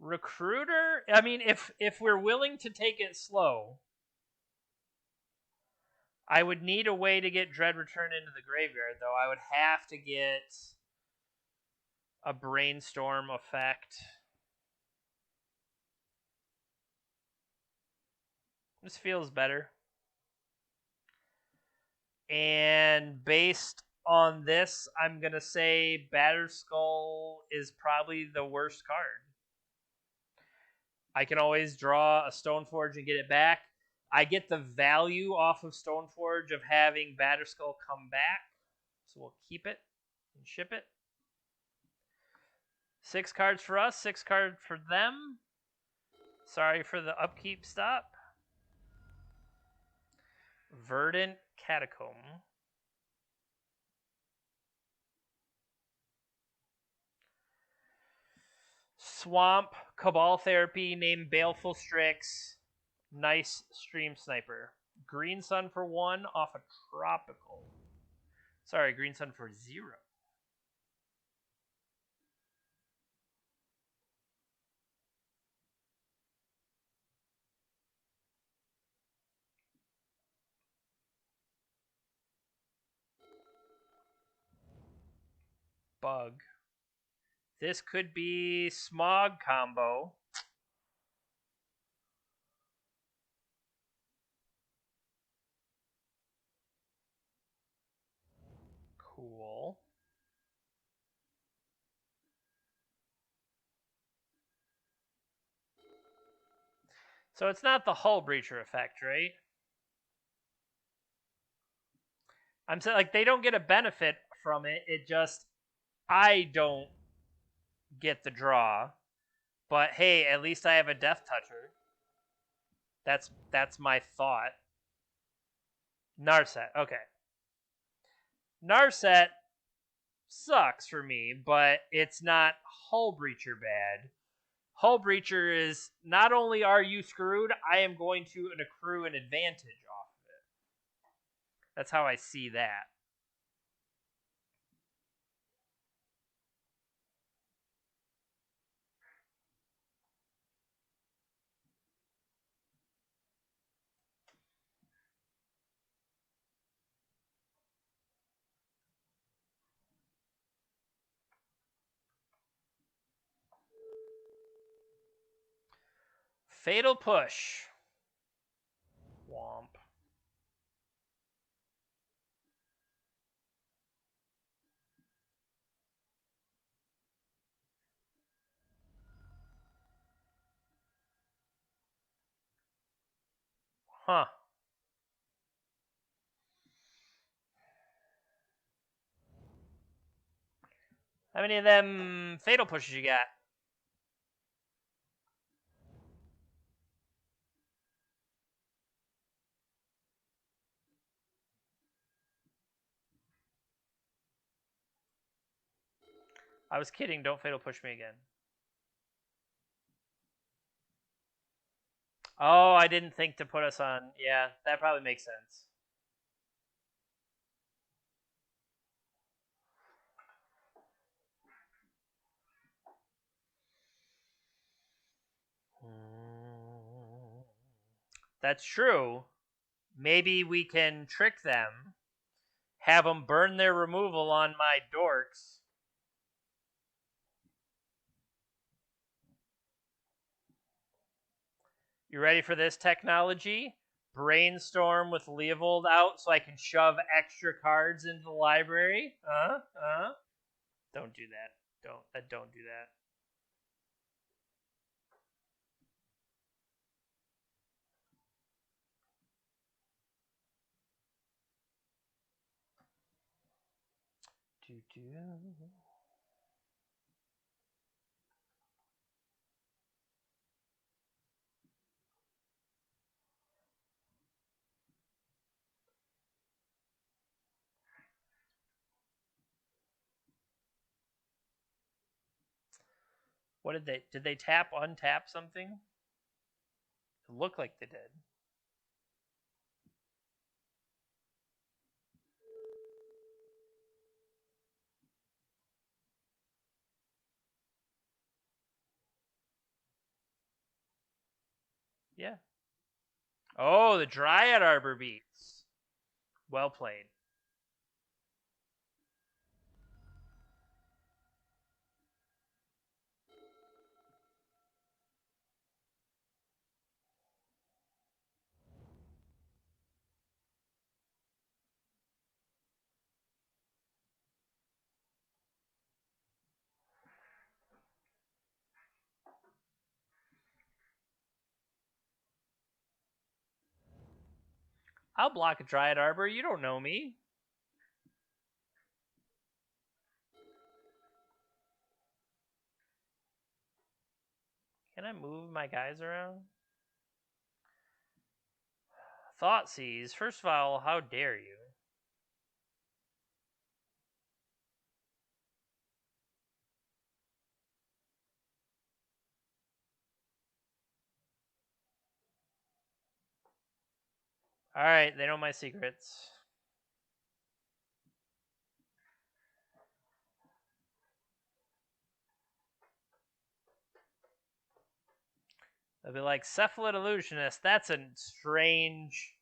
Recruiter? I mean, if we're willing to take it slow, I would need a way to get Dread Return into the graveyard, though. I would have to get a Brainstorm effect. This feels better. And based on this, I'm going to say Batterskull is probably the worst card. I can always draw a Stoneforge and get it back. I get the value off of Stoneforge of having Batterskull come back. So we'll keep it and ship it. 6 cards for us, 6 cards for them. Sorry for the upkeep stop. Verdant Catacomb. Swamp, Cabal Therapy, named Baleful Strix. Nice Stream Sniper. Green Sun for 1 off a Tropical. Sorry, Green Sun for 0. Bug. This could be Smog combo. Cool. So it's not the Hull Breacher effect, right? I'm saying, like, they don't get a benefit from it. It just, I don't get the draw. But hey, at least I have a Death Toucher. That's my thought. Narset, okay. Narset sucks for me, but it's not Hull Breacher bad. Hull Breacher is, not only are you screwed, I am going to accrue an advantage off of it. That's how I see that. Fatal Push. Womp. Huh. How many of them Fatal Pushes you got? I was kidding. Don't fatal push me again. Oh, I didn't think to put us on. Yeah, that probably makes sense. That's true. Maybe we can trick them, have them burn their removal on my dorks. You ready for this technology? Brainstorm with Leovold out so I can shove extra cards into the library. Don't do that. Don't do that. What did they tap untap something? It looked like they did. Yeah. Oh, the Dryad Arbor beats. Well played. I'll block a Dryad Arbor. You don't know me. Can I move my guys around? Thoughtseize. First of all, how dare you? Alright, they know my secrets. They'll be like, Cephalid Illusionist, that's a strange...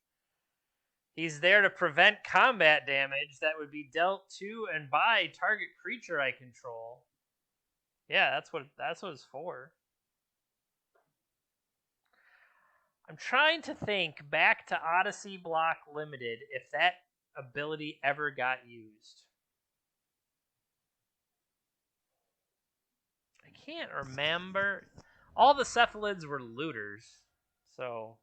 He's there to prevent combat damage that would be dealt to and by target creature I control. Yeah, that's what it's for. I'm trying to think back to Odyssey Block Limited if that ability ever got used. I can't remember. All the cephalids were looters, so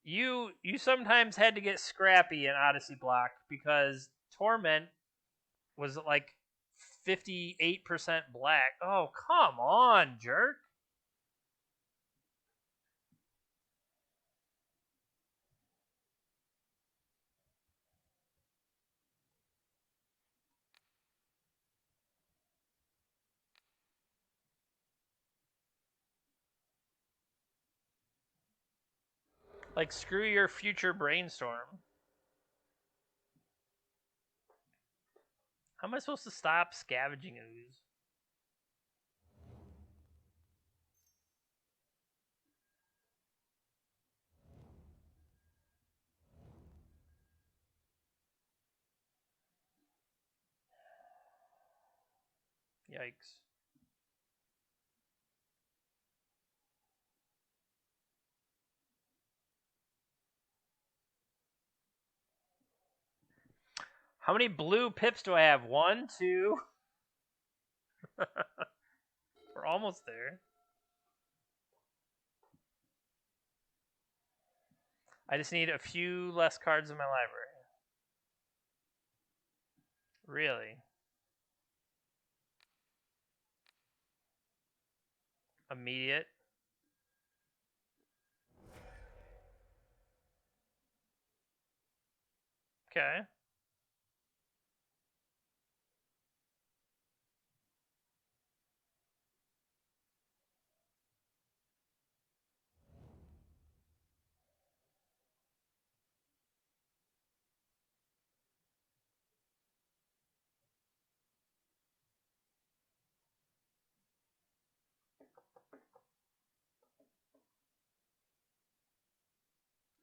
you sometimes had to get scrappy in Odyssey Block because Torment was like 58% black. Oh, come on, jerk. Like, screw your future brainstorm. How am I supposed to stop scavenging ooze? Yikes. How many blue pips do I have? 1, 2. We're almost there. I just need a few less cards in my library. Really? Immediate. Okay.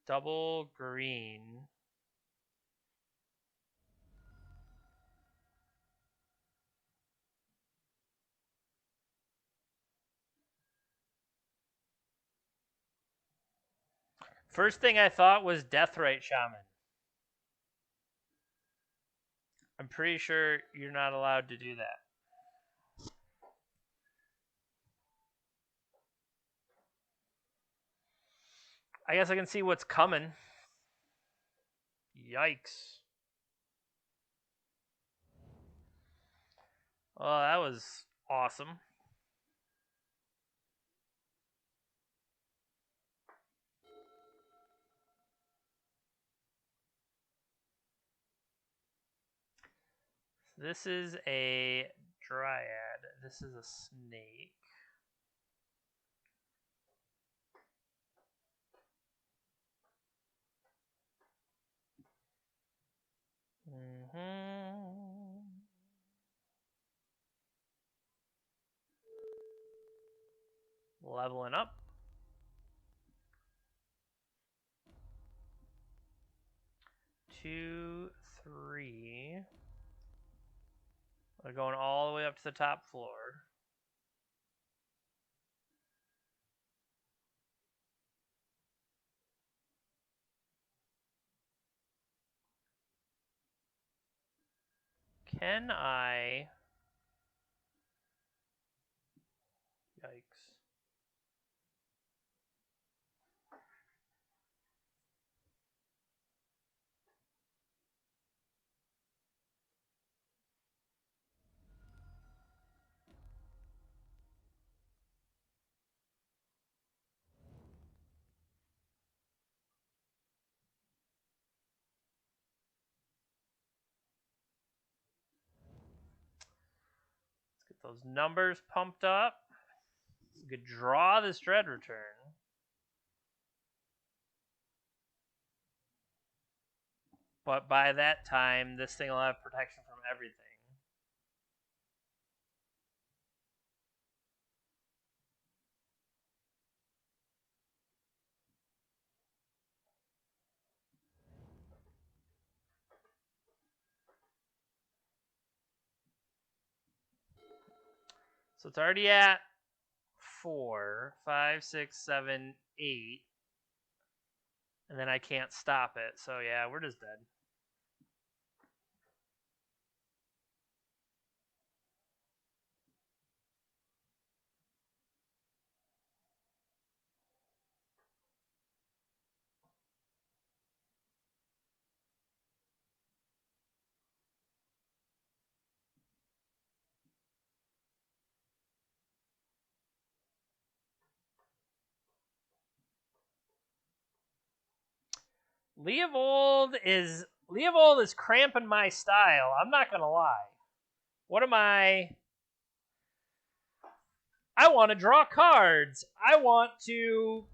Double green. First thing I thought was Deathrite Shaman. I'm pretty sure you're not allowed to do that. I guess I can see what's coming. Yikes. Oh, that was awesome. This is a dryad. This is a snake. Leveling up. Two, three. We're going all the way up to the top floor. Can I... Yikes. Let's get those numbers pumped up. We could draw this Dread Return. But by that time, this thing will have protection from everything. So it's already at 4, 5, 6, 7, 8. And then I can't stop it. So yeah, we're just dead. Leovold is cramping my style. I'm not gonna lie. What am I? I want to draw cards. I want to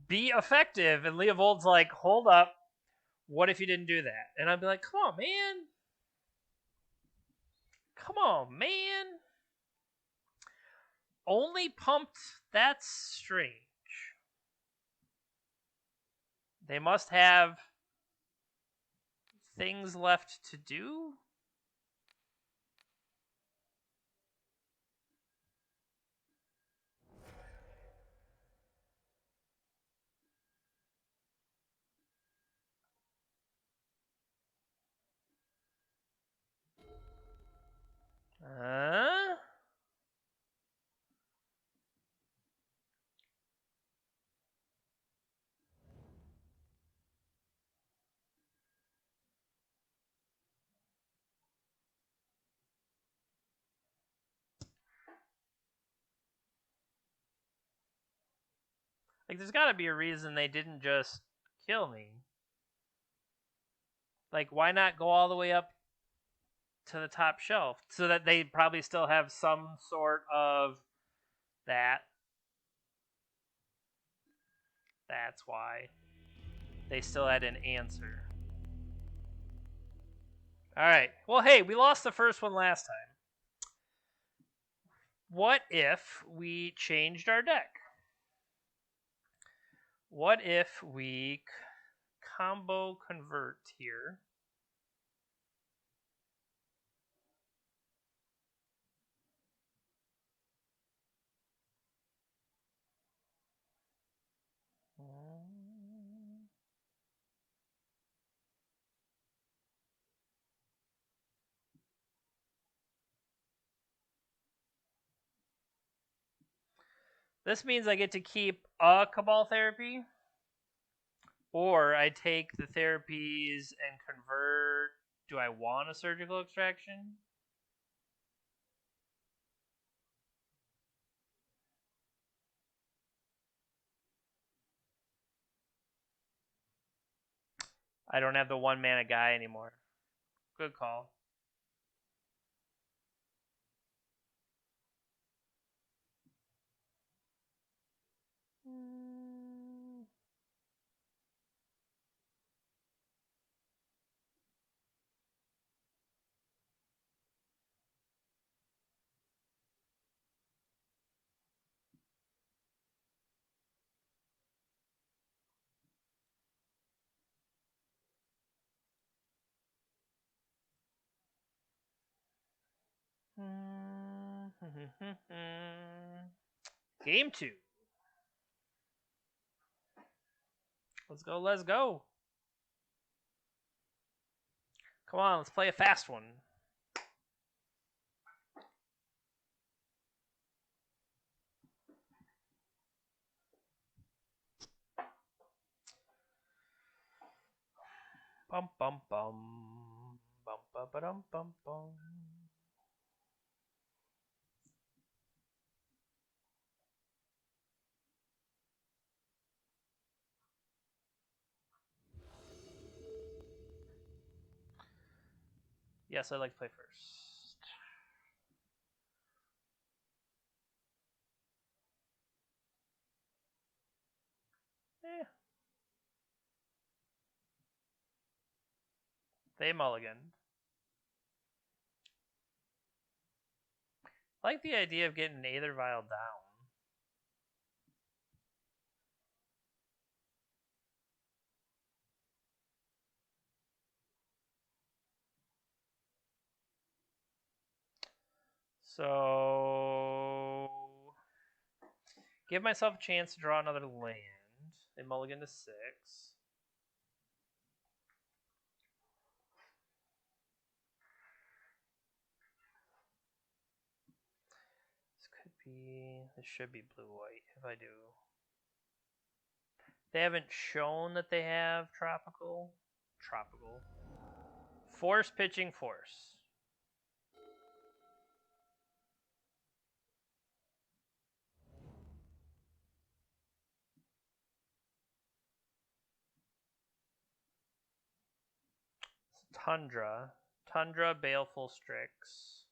be effective. And Leovold's like, hold up. What if you didn't do that? And I'd be like, come on, man. Come on, man. Only pumped. That's strange. They must have things left to do. Like, there's got to be a reason they didn't just kill me. Like, why not go all the way up to the top shelf so that they probably still have some sort of that. That's why they still had an answer. All right. Well, hey, we lost the first one last time. What if we changed our deck? What if we combo convert here? This means I get to keep a Cabal therapy, or I take the therapies and convert. Do I want a surgical extraction? I don't have the 1 mana guy anymore. Good call. Game 2. Let's go, let's go. Come on, let's play a fast one. Bum bum bum. Bum ba ba dum bum bum. Yes, I'd like to play first. They mulligan. I like the idea of getting Aether Vial down. So give myself a chance to draw another land. They mulligan to 6. This could be. This should be blue-white if I do. They haven't shown that they have tropical. Tropical. Force pitching force. Tundra. Tundra, Baleful Strix.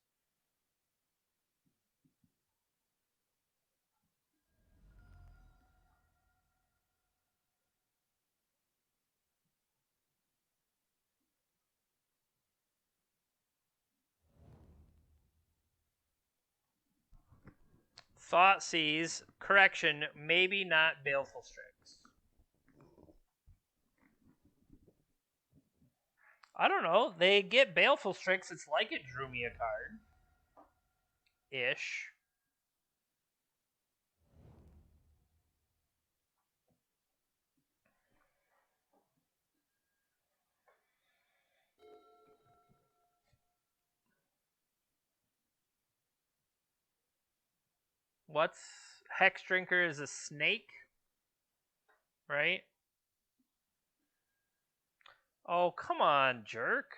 Thoughtseize. Correction, maybe not Baleful Strix. I don't know. They get Baleful Strix. It's like it drew me a card. Ish. What's Hex Drinker is a snake, right? Oh, come on, jerk.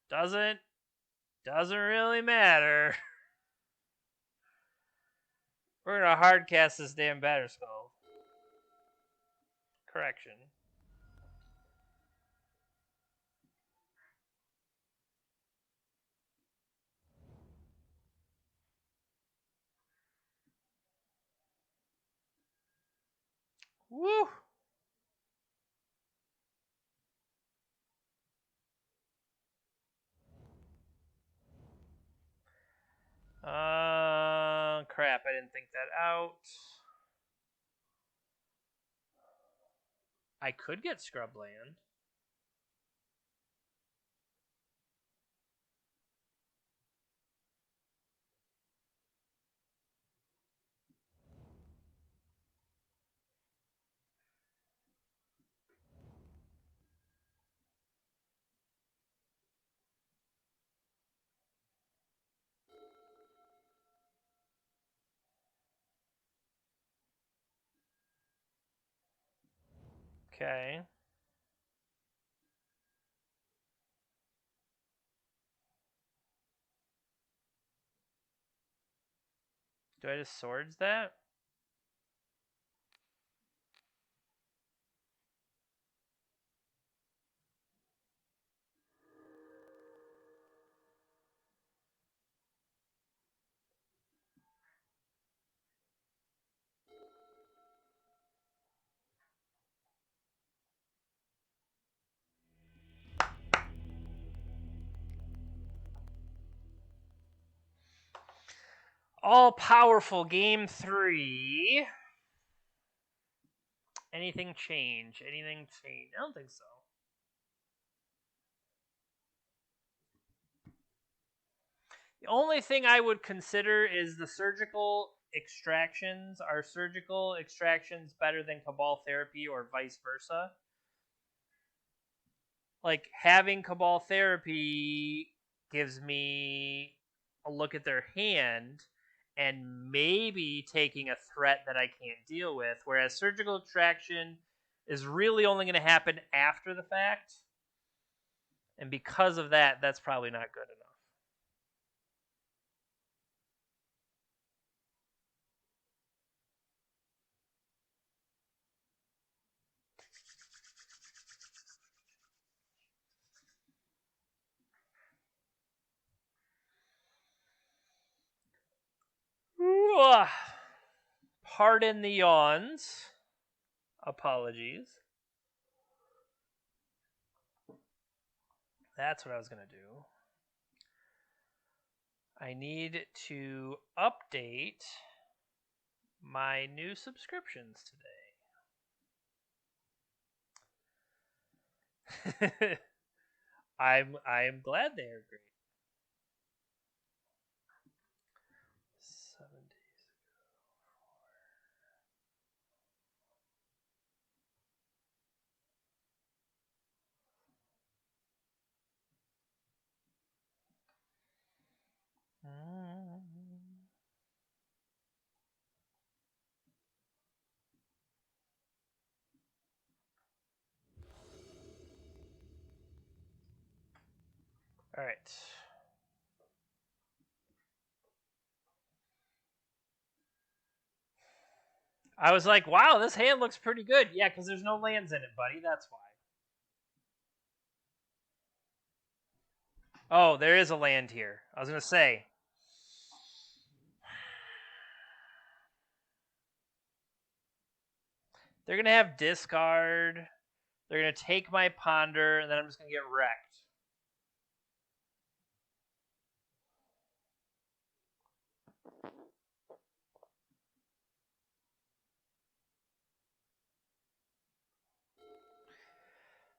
Doesn't really matter. We're gonna hard cast this damn Batterskull. Correction. Woo! crap, I didn't think that out. I could get Scrubland. Okay. Do I just swords that? All powerful game 3. Anything change? Anything change? I don't think so. The only thing I would consider is the surgical extractions. Are surgical extractions better than Cabal therapy or vice versa? Like, having Cabal therapy gives me a look at their hand and maybe taking a threat that I can't deal with, whereas surgical extraction is really only going to happen after the fact. And because of that, that's probably not good enough. Ooh, pardon the yawns. Apologies. That's what I was going to do. I need to update my new subscriptions today. I'm glad they are great. 7 days ago. All right. I was like, wow, this hand looks pretty good. Yeah, because there's no lands in it, buddy. That's why. Oh, there is a land here. I was going to say. They're going to have discard. They're going to take my ponder, and then I'm just going to get wrecked.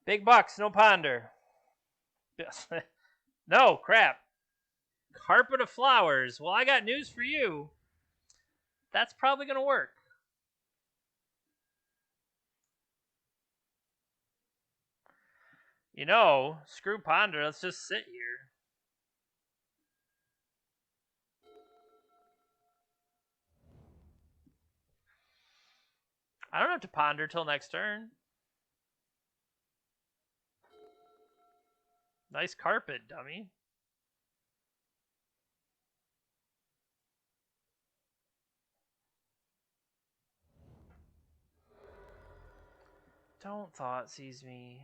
Big bucks, no ponder. No, crap. Carpet of flowers. Well, I got news for you. That's probably going to work. You know, screw ponder. Let's just sit here. I don't have to ponder till next turn. Nice carpet, dummy. Don't thought seize me.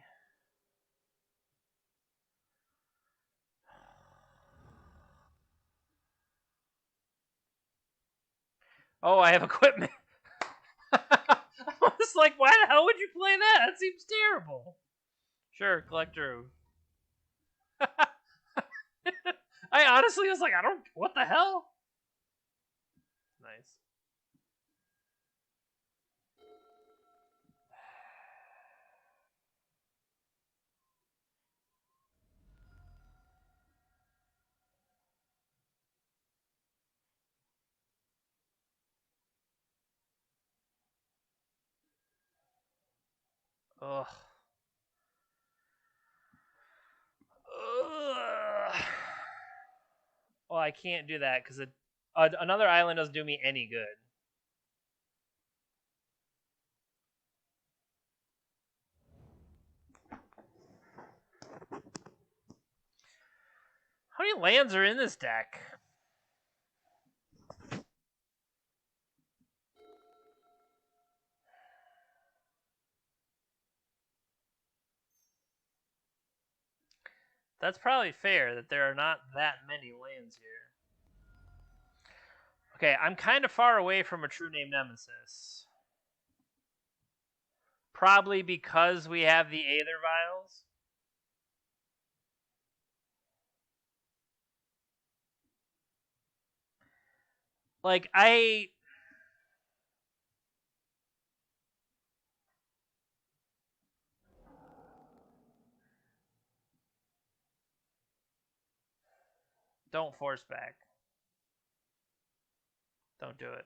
Oh, I have equipment. I was like, why the hell would you play that? That seems terrible. Sure, collector. I honestly was like, what the hell? Nice. Ugh. Ugh. Well, I can't do that because another island doesn't do me any good. How many lands are in this deck? That's probably fair that there are not that many lands here. Okay, I'm kind of far away from a true name nemesis. Probably because we have the Aether Vials. Like, don't force back. Don't do it.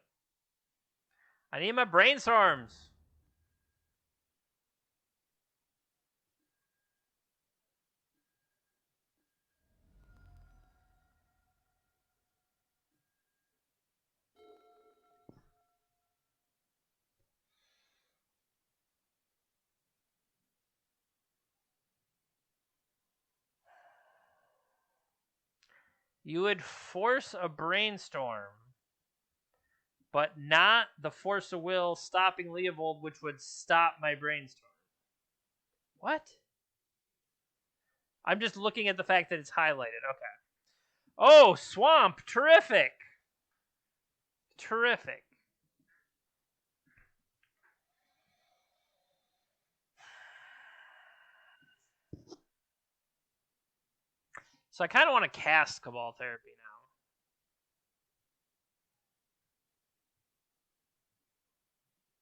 I need my brainstorms. You would force a brainstorm, but not the force of will stopping Leovold, which would stop my brainstorm. What? I'm just looking at the fact that it's highlighted. Okay. Oh, swamp. Terrific. Terrific. So I kind of want to cast Cabal Therapy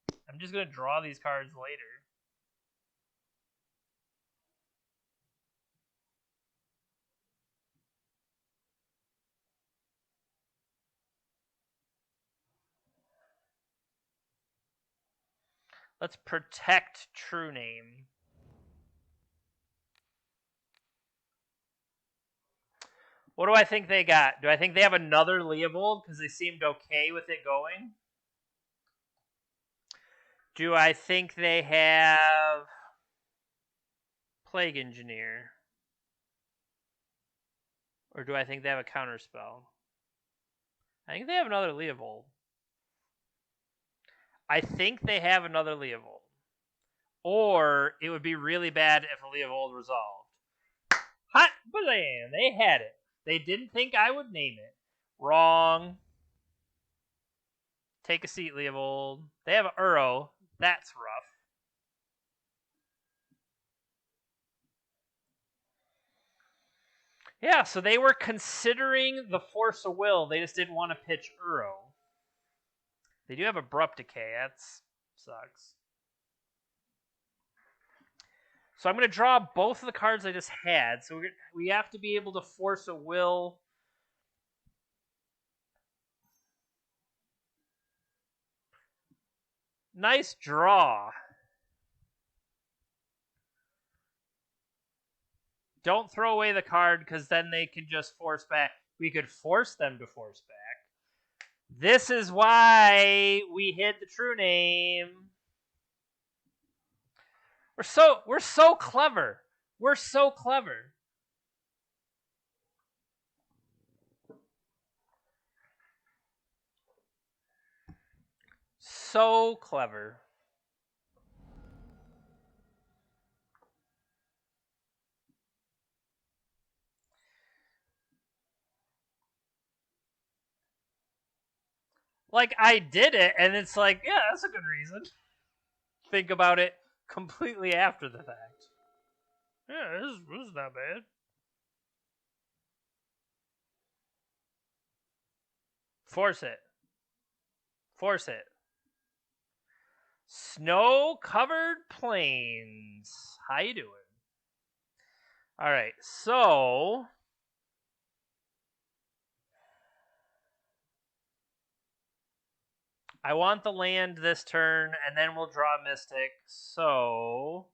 now. I'm just going to draw these cards later. Let's protect True Name. What do I think they got? Do I think they have another Leovold because they seemed okay with it going? Do I think they have Plague Engineer? Or do I think they have a counterspell? I think they have another Leovold. I think they have another Leovold. Or it would be really bad if a Leovold resolved. Hot, but they had it. They didn't think I would name it. Wrong. Take a seat, Leovold. They have an Uro. That's rough. Yeah, so they were considering the Force of Will. They just didn't want to pitch Uro. They do have Abrupt Decay. That sucks. So I'm going to draw both of the cards I just had. So we have to be able to Force a Will. Nice draw. Don't throw away the card because then they can just force back. We could force them to force back. This is why we hid the True Name. We're so clever. We're so clever. So clever. Like, I did it, and it's like, yeah, that's a good reason. Think about it completely after the fact. Yeah, this is not bad. Force it. Force it. Snow-covered plains. How you doing? All right, so I want the land this turn, and then we'll draw Mystic. So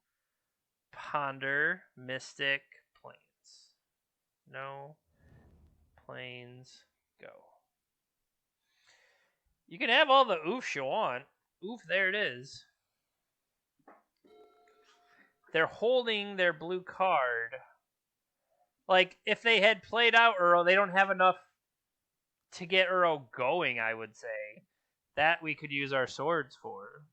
Ponder, Mystic, Plains. No. Plains, go. You can have all the oofs you want. Oof, there it is. They're holding their blue card. Like, if they had played out Uro, they don't have enough to get Uro going, I would say. That we could use our swords for.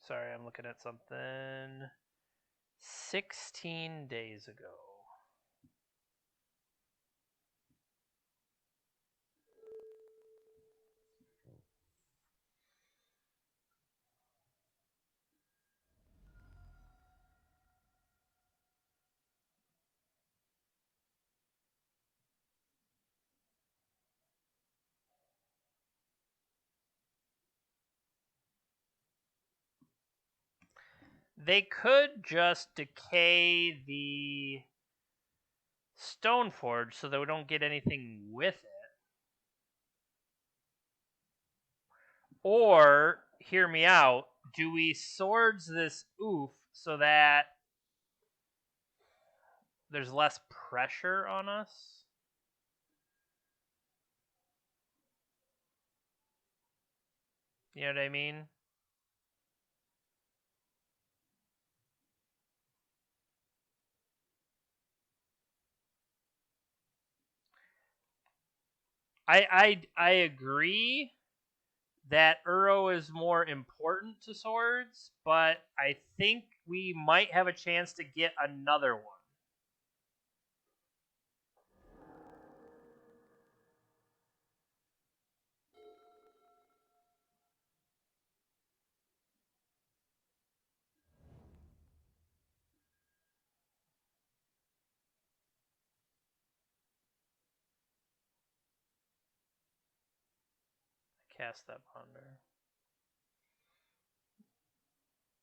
Sorry, I'm looking at something. 16 days ago. They could just decay the Stoneforge so that we don't get anything with it. Or, hear me out, do we swords this oof so that there's less pressure on us? You know what I mean? I agree that Uro is more important to swords, but I think we might have a chance to get another one. Cast that ponder.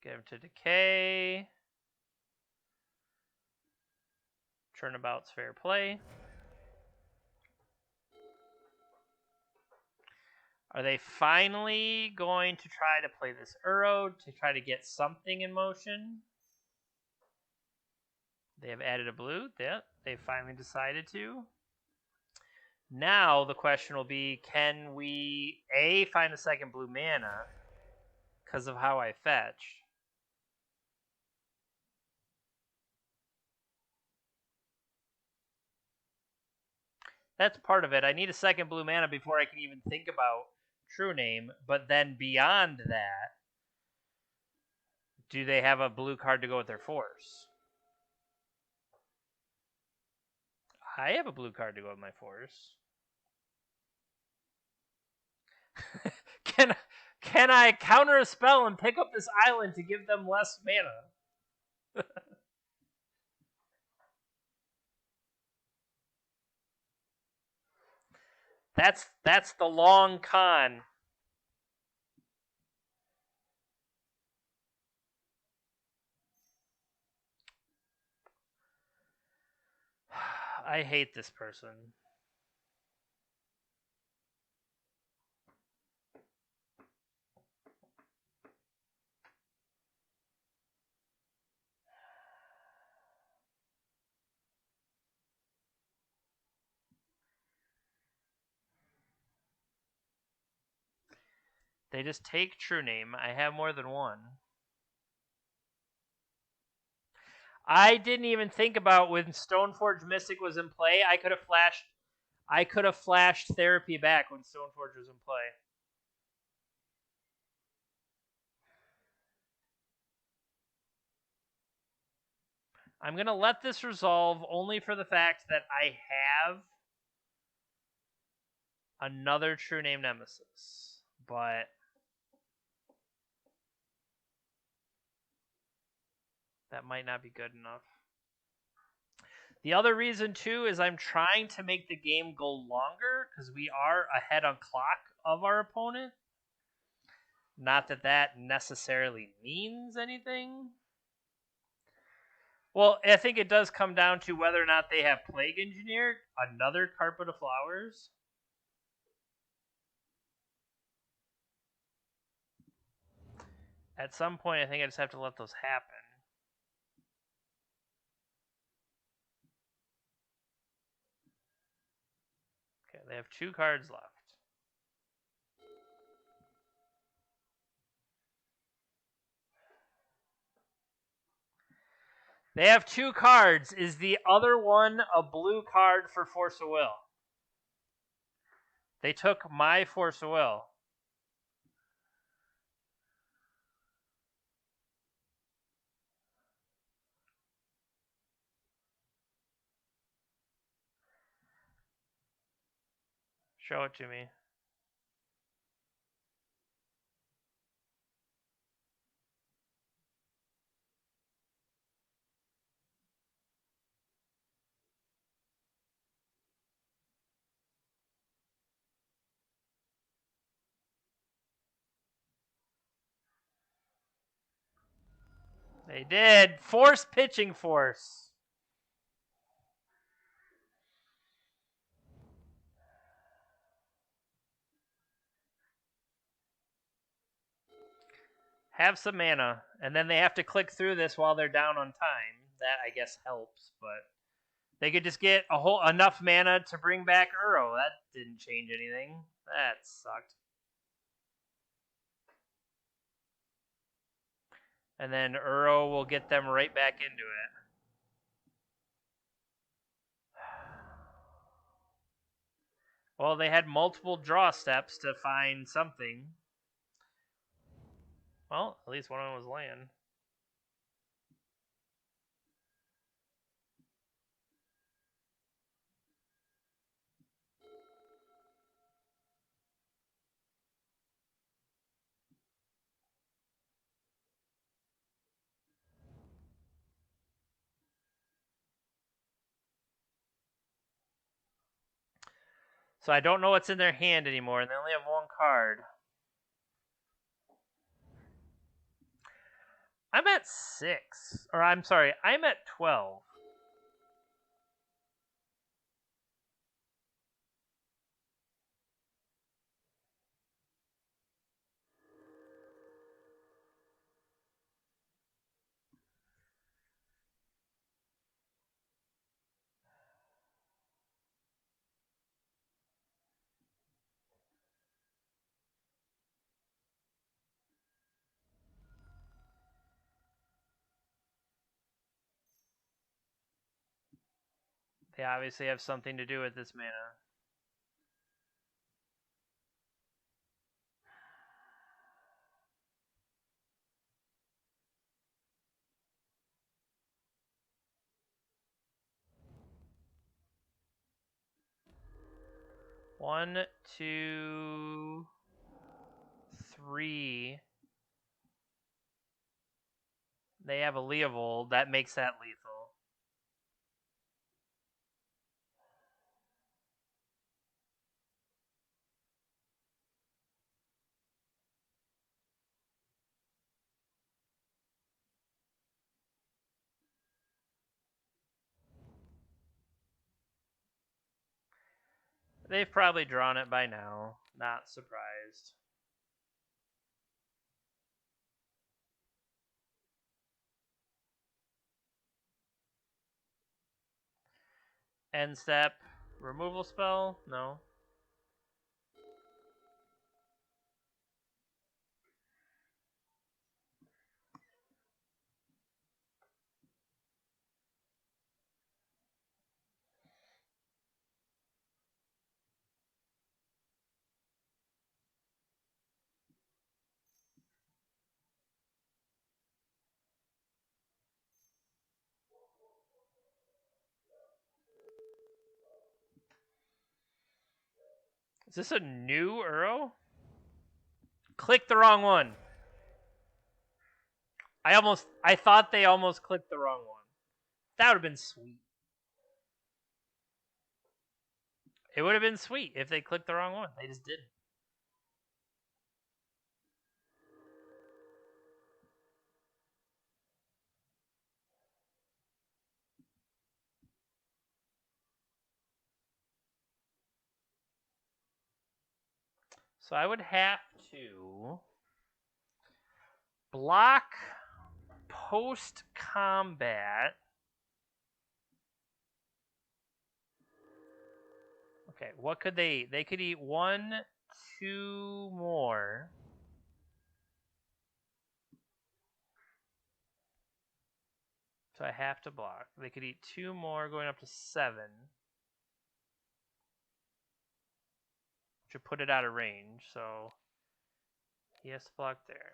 Get him to decay. Turnabout's fair play. Are they finally going to try to play this Uro to try to get something in motion? They have added a blue. Yeah, they finally decided to. Now the question will be, can we A, find a second blue mana because of how I fetched? That's part of it. I need a second blue mana before I can even think about True Name. But then beyond that, do they have a blue card to go with their force? I have a blue card to go with my force. Can I counter a spell and pick up this island to give them less mana? That's the long con. I hate this person. They just take True Name. I have more than one. I didn't even think about when Stoneforge Mystic was in play. I could have flashed Therapy back when Stoneforge was in play. I'm going to let this resolve only for the fact that I have another True Name Nemesis. But that might not be good enough. The other reason, too, is I'm trying to make the game go longer because we are ahead on clock of our opponent. Not that that necessarily means anything. Well, I think it does come down to whether or not they have Plague Engineer, another Carpet of Flowers. At some point, I think I just have to let those happen. Okay, they have 2 cards left. They have 2 cards. Is the other one a blue card for Force of Will? They took my Force of Will. Show it to me. They did. Force Pitching Force. Have some mana, and then they have to click through this while they're down on time. That, I guess, helps, but they could just get enough mana to bring back Uro. That didn't change anything. That sucked. And then Uro will get them right back into it. Well, they had multiple draw steps to find something. Well, at least one of them was land. So I don't know what's in their hand anymore, and they only have 1 card. I'm at 6. Or I'm sorry, I'm at 12. They obviously have something to do with this mana. One, two, three. They have a Leovold. That makes that lethal. They've probably drawn it by now. Not surprised. End step. Removal spell? No. Is this a new Uro? Click the wrong one. I thought they almost clicked the wrong one. That would have been sweet. It would have been sweet if they clicked the wrong one. They just didn't. So I would have to block post-combat. Okay, what could they eat? They could eat 1, 2 more. So I have to block. They could eat 2 more, going up to 7. Which would put it out of range, so he has to block there.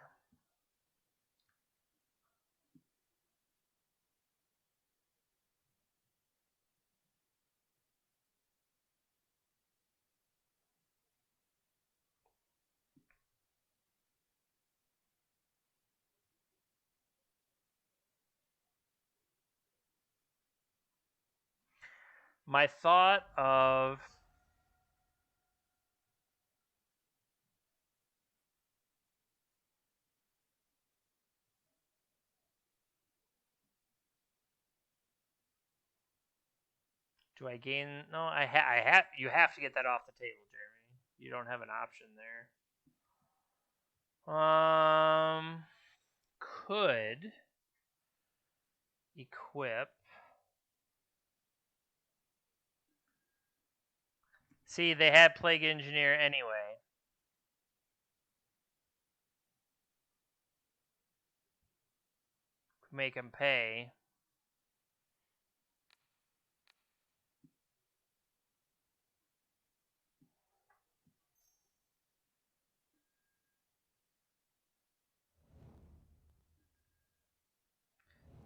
My thought of do I gain? No, I have. You have to get that off the table, Jeremy. You don't have an option there. Could equip. See, they had Plague Engineer anyway. Make him pay.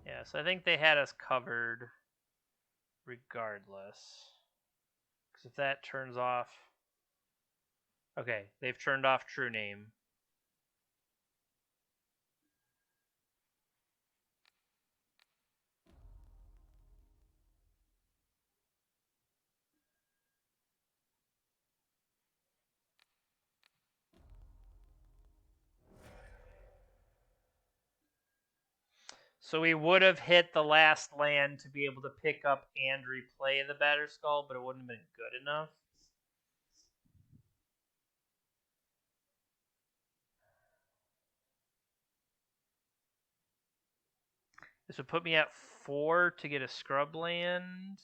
Yeah, so I think they had us covered regardless. Because if that turns off... Okay, they've turned off True Name. So we would have hit the last land to be able to pick up and replay the Batterskull, but it wouldn't have been good enough. This would put me at 4 to get a scrub land.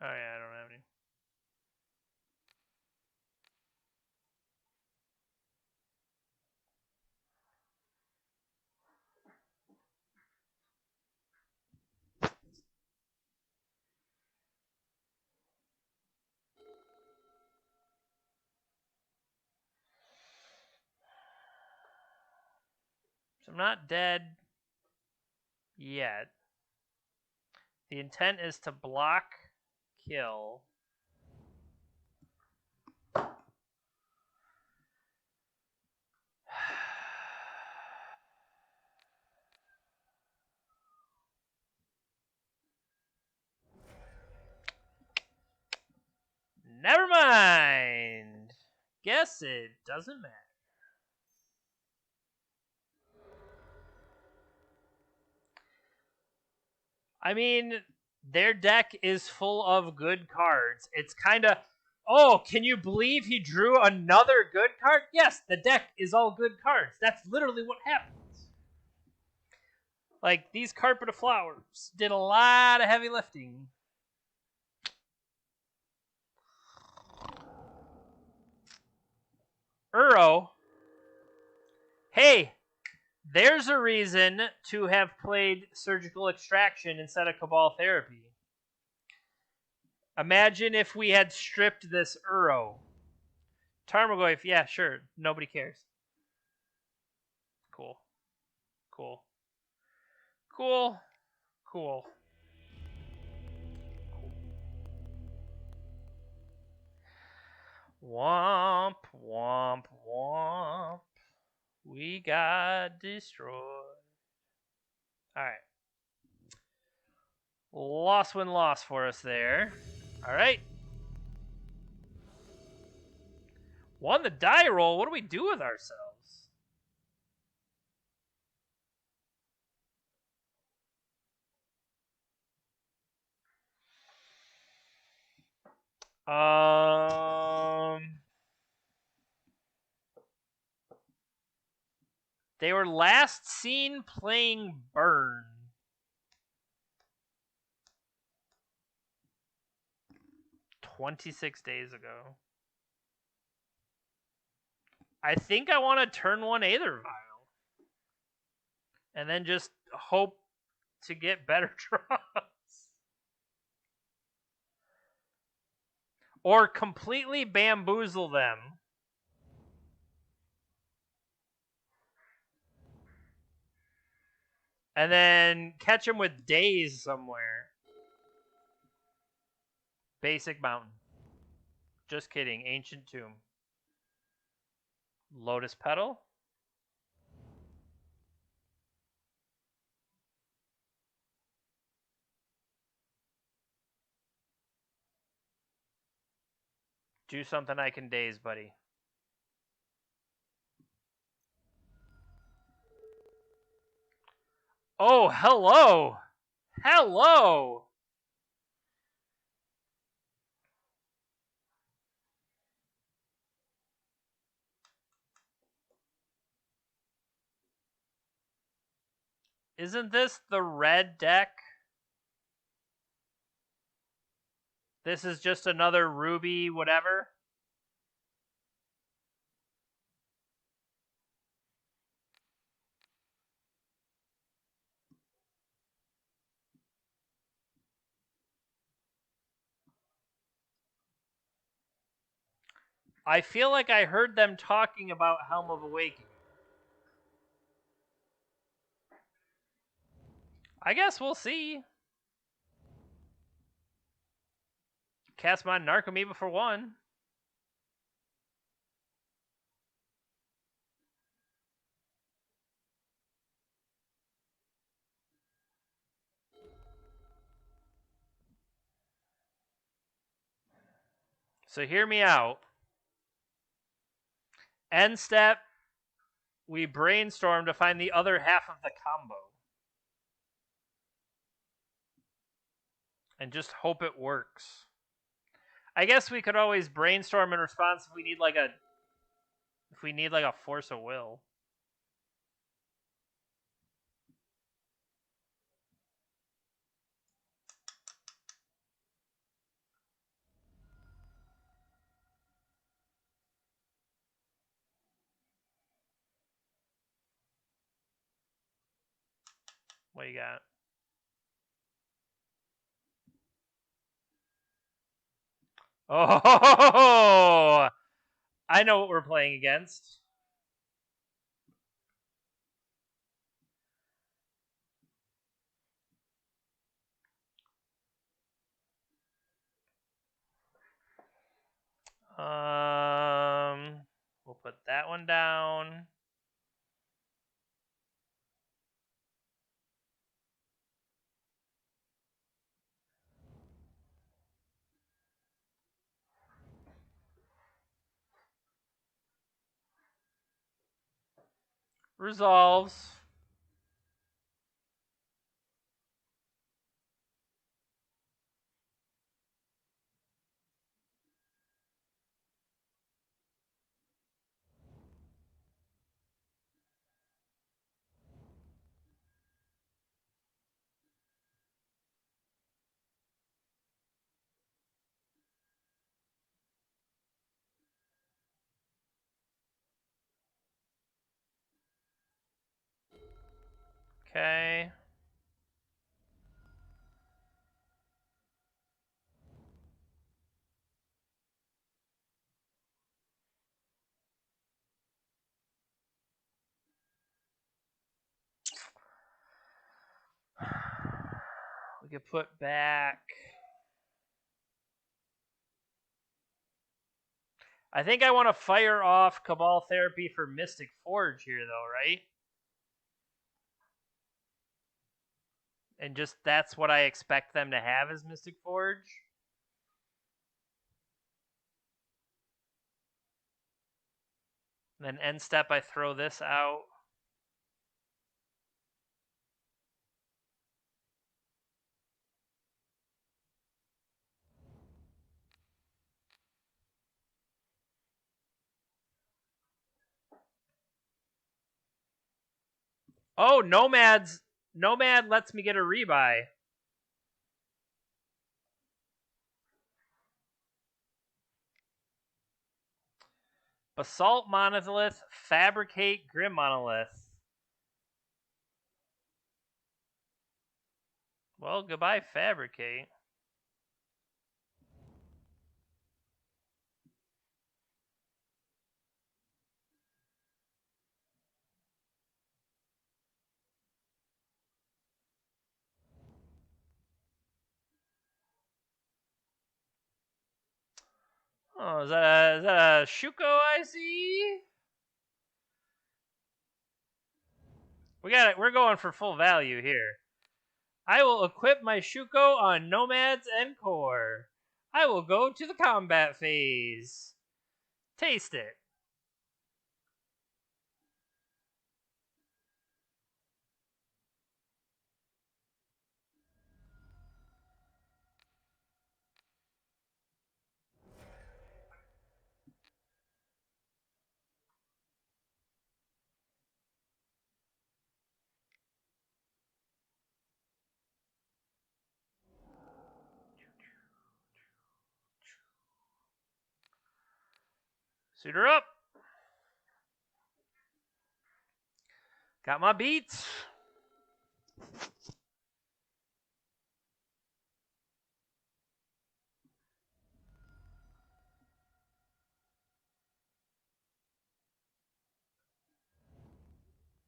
Oh yeah, I don't have any. So I'm not dead yet. The intent is to block, kill. Never mind. Guess it doesn't matter. I mean, their deck is full of good cards. It's kind of, oh, can you believe he drew another good card? Yes, the deck is all good cards. That's literally what happens. Like, these Carpet of Flowers did a lot of heavy lifting. Uro. Hey, there's a reason to have played Surgical Extraction instead of Cabal Therapy. Imagine if we had stripped this Uro. Tarmogoyf, yeah, sure. Nobody cares. Cool. Cool. Cool. Cool. Womp, womp. We got destroyed. Alright. Loss win loss for us there. Alright. Won the die roll. What do we do with ourselves? They were last seen playing Burn. "26 days ago. I think I want to turn one Aether Vial. And then just hope to get better draws. Or completely bamboozle them. And then catch them with Daze somewhere. Basic Mountain. Just kidding. Ancient Tomb. Lotus Petal. Do something I can daze, buddy. Oh, hello. Hello. Isn't this the red deck? This is just another Ruby whatever. I feel like I heard them talking about Helm of Awakening. I guess we'll see. Cast my Narcomoeba for one. So hear me out. End step, we brainstorm to find the other half of the combo. And just hope it works. I guess we could always brainstorm in response if we need like a force of will. What you got? Oh, I know what we're playing against. We'll put that one down. Resolves. Okay. We could put back. I think I want to fire off Cabal Therapy for Mystic Forge here, though, right? And just that's what I expect them to have as Mystic Forge. Then end step, I throw this out. Oh, Nomad lets me get a rebuy. Basalt Monolith, Fabricate Grim Monolith. Well, goodbye, Fabricate. Oh, is that a Shuko I see? We got it. We're going for full value here. I will equip my Shuko on Nomads and Core. I will go to the combat phase. Taste it. Suit her up. Got my beats.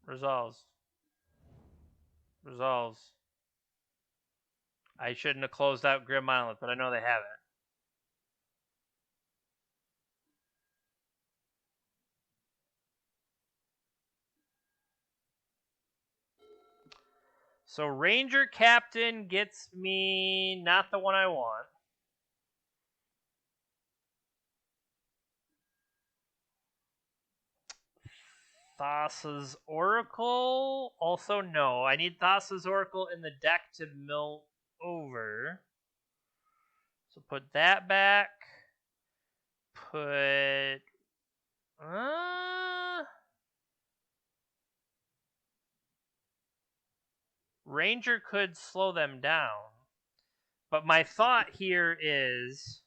Resolves. I shouldn't have closed out Grim Monolith, but I know they haven't. So Ranger Captain gets me not the one I want. Thassa's Oracle. Also, no. I need Thassa's Oracle in the deck to mill over. So put that back. Put. Ranger could slow them down. But my thought here is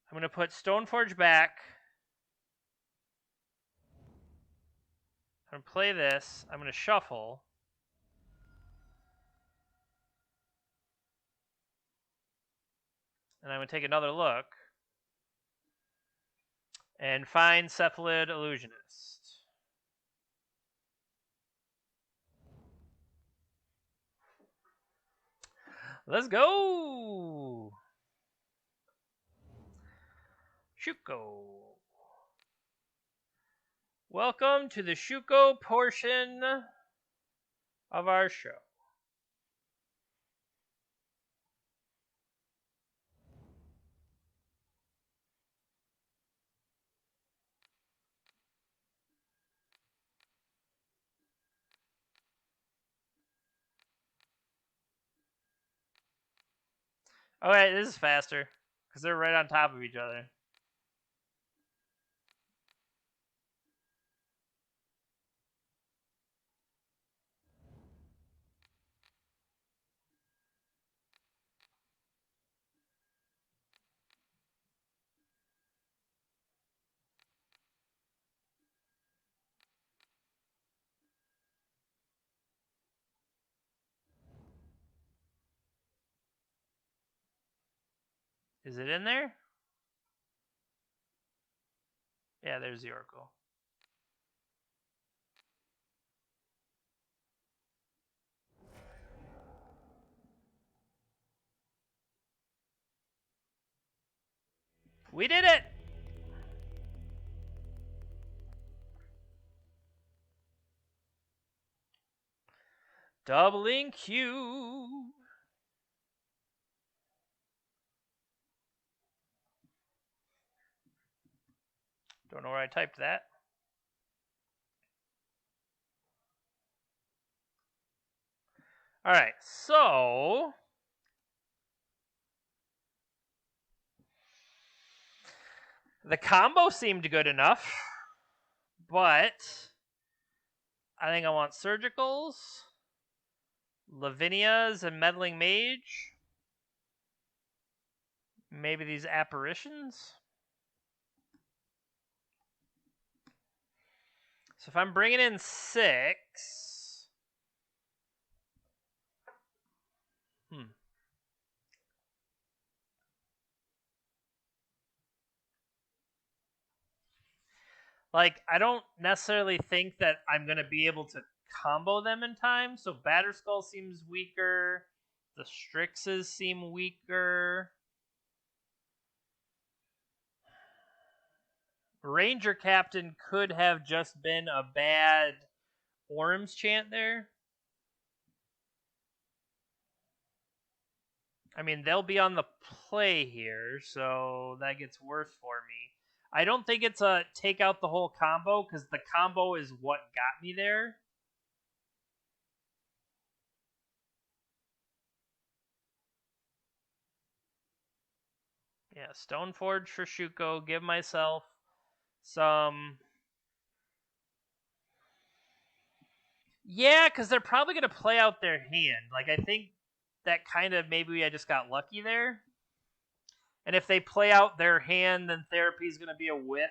I'm going to put Stoneforge back. I'm going to play this. I'm going to shuffle. And I'm going to take another look. And find Cephalid Illusionist. Let's go! Shuko. Welcome to the Shuko portion of our show. Okay, this is faster because they're right on top of each other. Is it in there? Yeah, there's the Oracle. We did it! Doubling Q. Don't know where I typed that. Alright, so the combo seemed good enough, but I think I want Surgicals, Lavinias, and Meddling Mage. Maybe these Apparitions. So if I'm bringing in 6... Like, I don't necessarily think that I'm going to be able to combo them in time. So Batterskull seems weaker. The Strixes seem weaker. Ranger Captain could have just been a bad Orms chant there. I mean, they'll be on the play here, so that gets worse for me. I don't think it's a take out the whole combo, because the combo is what got me there. Yeah, Stoneforge for Shuko. Give myself some... Yeah, because they're probably going to play out their hand. Like, I think that kind of maybe I just got lucky there. And if they play out their hand, then therapy is going to be a whiff.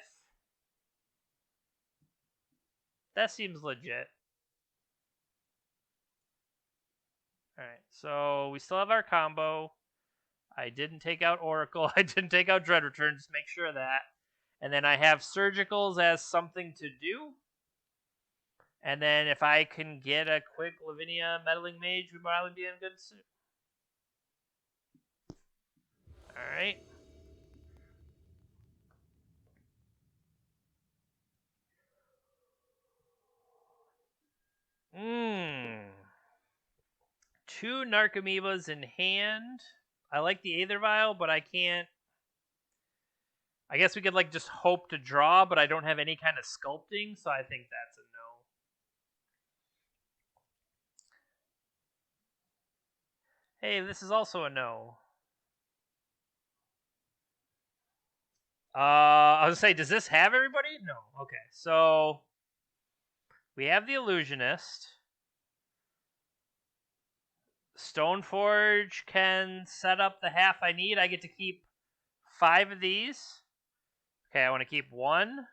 That seems legit. Alright, so we still have our combo. I didn't take out Oracle. I didn't take out Dread Return. Just make sure of that. And then I have Surgicals as something to do. And then if I can get a quick Lavinia Meddling Mage, we might be in good suit. Alright. Two Narcomoebas in hand. I like the Aether Vial, but I can't... I guess we could like just hope to draw, but I don't have any kind of sculpting, so I think that's a no. Hey, this is also a no. I was gonna say, does this have everybody? No. Okay, so we have the Illusionist. Stoneforge can set up the half I need. I get to keep 5 of these. Okay, I want to keep 1,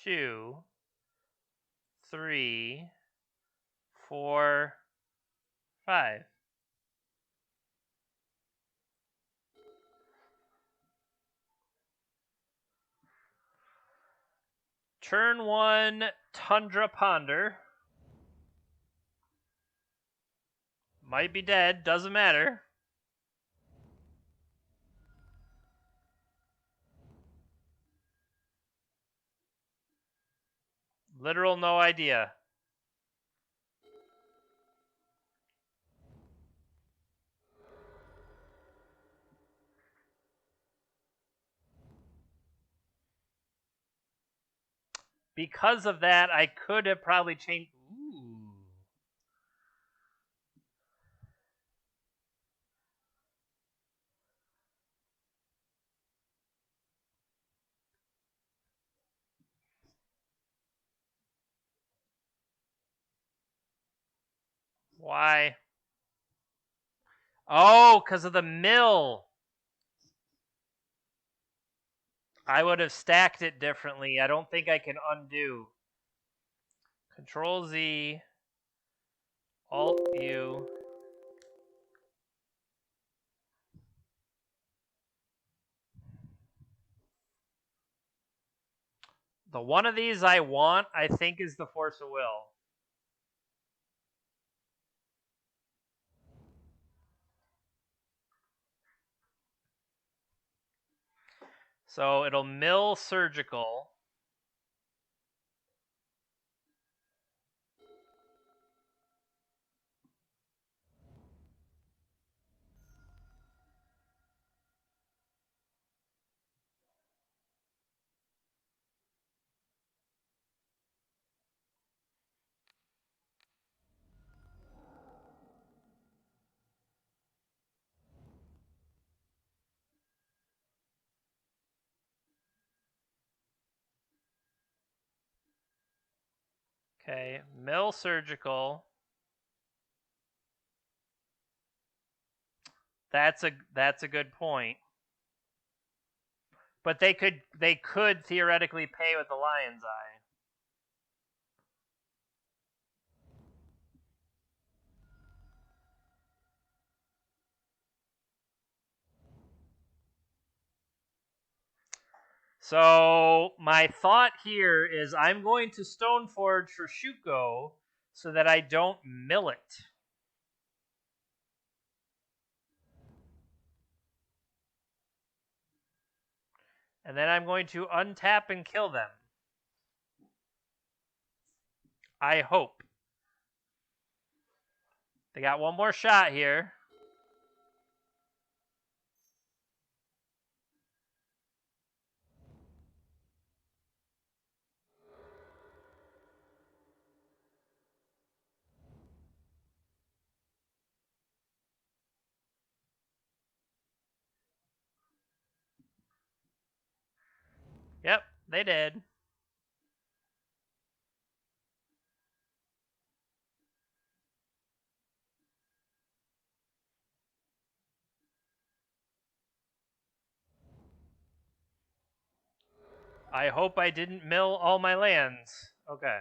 2, 3, 4, 5. Turn 1, Tundra Ponder. Might be dead, doesn't matter. Literal no idea. Because of that, I could have probably changed... Ooh. Why? Oh, because of the mill. I would have stacked it differently. I don't think I can undo. Control Z. Alt U. The one of these I want, I think, is the Force of Will. So it'll mill surgical. Okay, mill surgical. That's a good point. But they could theoretically pay with the lion's eye. So my thought here is I'm going to Stoneforge for Shuko so that I don't mill it. And then I'm going to untap and kill them. I hope. They got one more shot here. Yep, they did. I hope I didn't mill all my lands. Okay.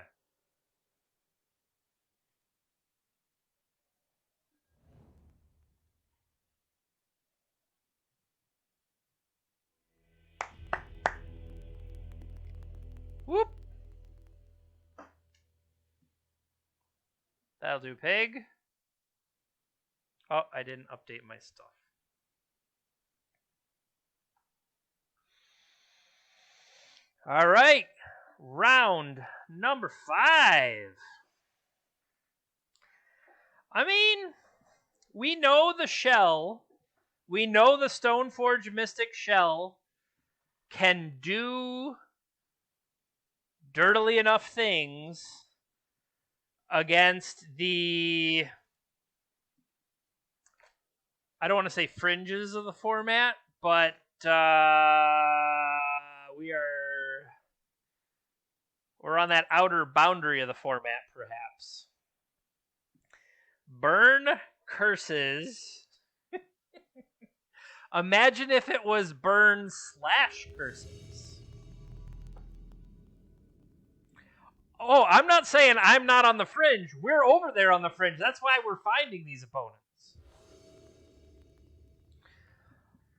Whoop. That'll do, pig. Oh, I didn't update my stuff. All right. Round number 5. I mean, we know the shell. We know the Stoneforge Mystic shell can do dirtily enough things against the, I don't want to say fringes of the format, but we're on that outer boundary of the format, perhaps. Burn curses. Imagine if it was burn / curses. Oh, I'm not saying I'm not on the fringe. We're over there on the fringe. That's why we're finding these opponents.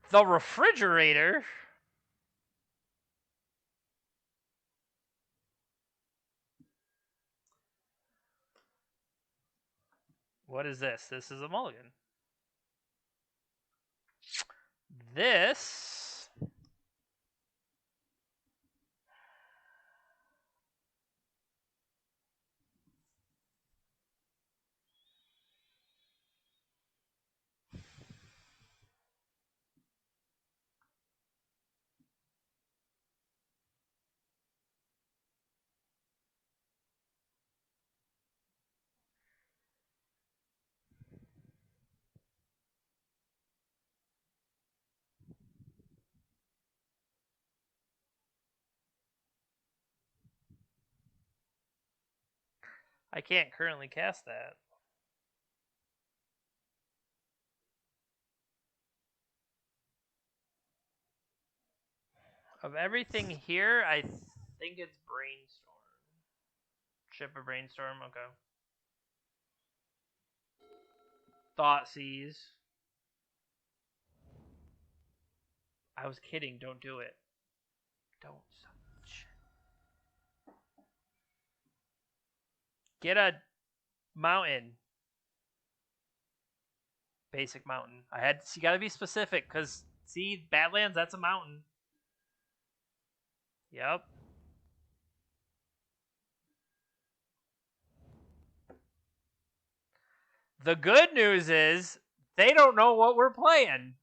The refrigerator. What is this? This is a mulligan. This. I can't currently cast that. Of everything here, I think it's Brainstorm. Ship of Brainstorm, okay. Thoughtseize. I was kidding, don't do it. Don't. Get a mountain. Basic mountain. You gotta be specific, because, see, Badlands, that's a mountain. Yep. The good news is they don't know what we're playing.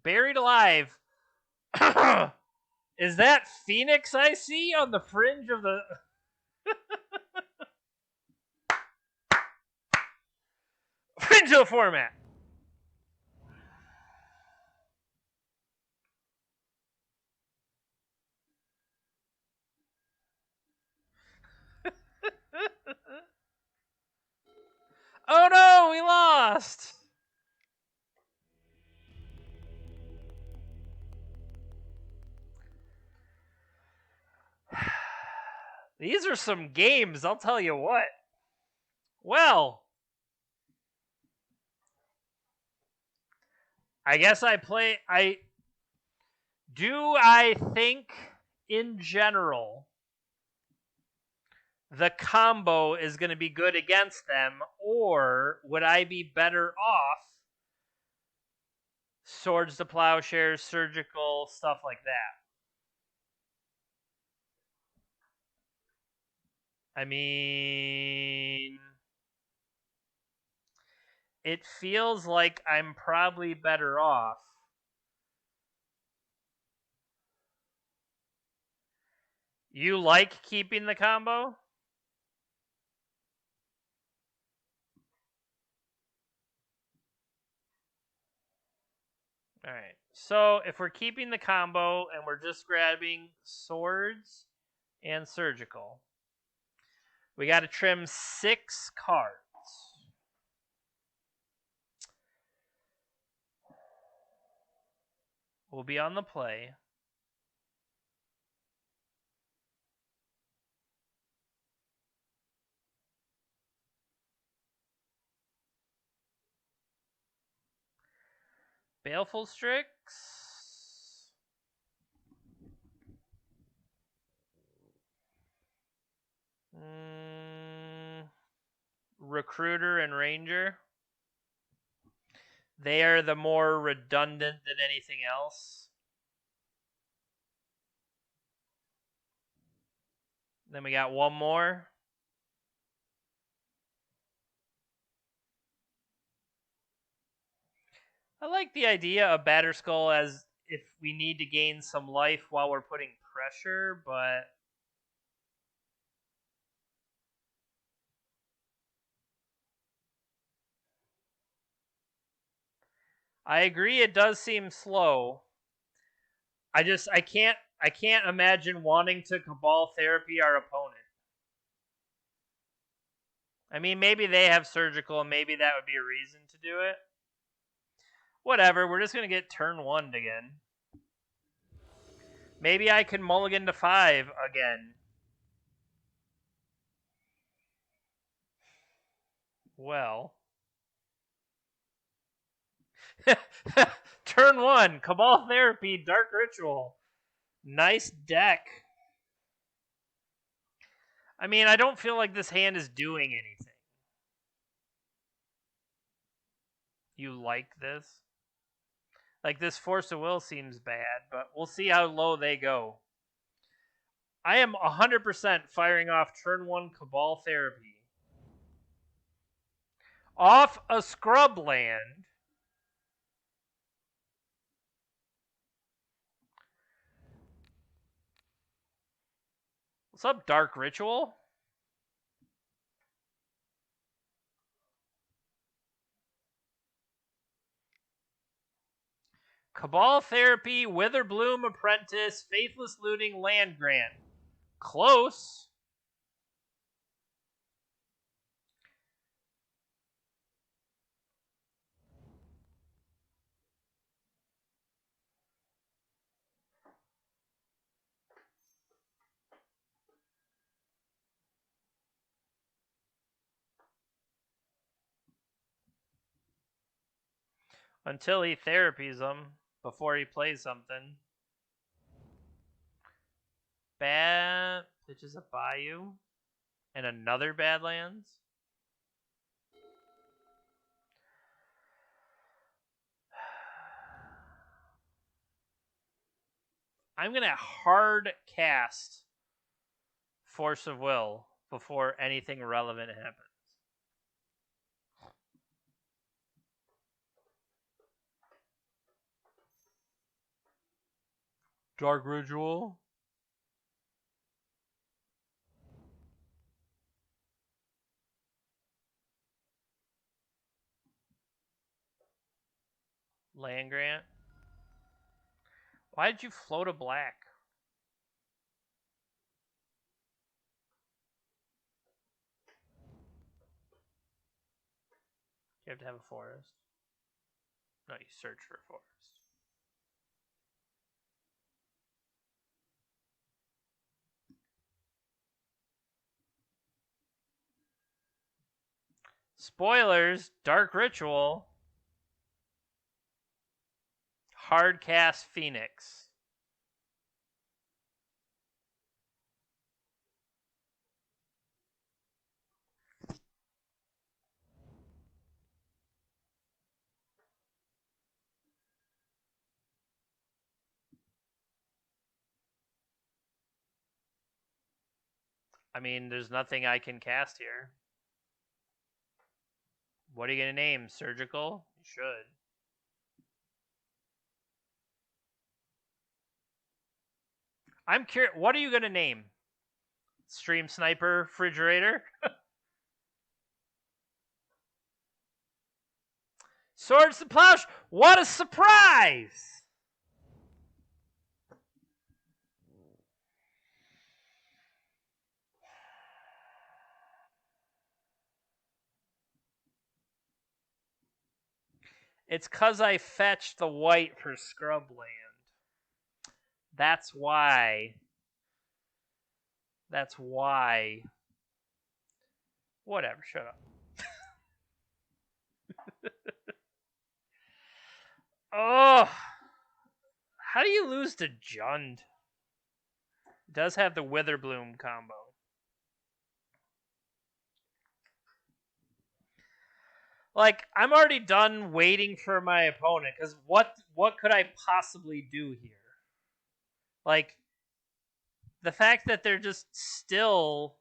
Buried Alive. Is that Phoenix I see on the fringe of the... fringe of the format? Oh no, we lost! These are some games, I'll tell you what. Well, I guess I think in general the combo is going to be good against them, or would I be better off swords to plowshares, surgical, stuff like that? I mean, it feels like I'm probably better off. You like keeping the combo? All right. So if we're keeping the combo and we're just grabbing swords and surgical, we got to trim 6 cards. We'll be on the play. Baleful Strix. Recruiter and Ranger. They are the more redundant than anything else. Then we got one more. I like the idea of Batterskull as if we need to gain some life while we're putting pressure, but I agree it does seem slow. I can't imagine wanting to Cabal Therapy our opponent. I mean, maybe they have surgical and maybe that would be a reason to do it. Whatever, we're just going to get turn 1 again. Maybe I can mulligan to 5 again. Well. Turn 1, Cabal Therapy, Dark Ritual. Nice deck. I mean, I don't feel like this hand is doing anything. You like this? Like, this Force of Will seems bad, but we'll see how low they go. I am 100% firing off turn 1 Cabal Therapy. Off a scrub land. What's up, Dark Ritual? Cabal Therapy, Witherbloom Apprentice, Faithless Looting, Land Grant. Close. Until he therapies them before he plays something. Bad pitches a Bayou. And another Badlands. I'm going to hard cast Force of Will before anything relevant happens. Dark Ritual. Land Grant. Why did you float a black? You have to have a forest. No, you search for a forest. Spoilers, Dark Ritual. Hardcast Phoenix. I mean, there's nothing I can cast here. What are you going to name? Surgical? You should. I'm curious. What are you going to name? Stream Sniper Refrigerator? Swords to Plowshare. What a surprise! It's because I fetched the white for Scrubland. That's why. That's why. Whatever, shut up. Oh! How do you lose to Jund? It does have the Witherbloom combo. Like, I'm already done waiting for my opponent, because what could I possibly do here? Like, the fact that they're just still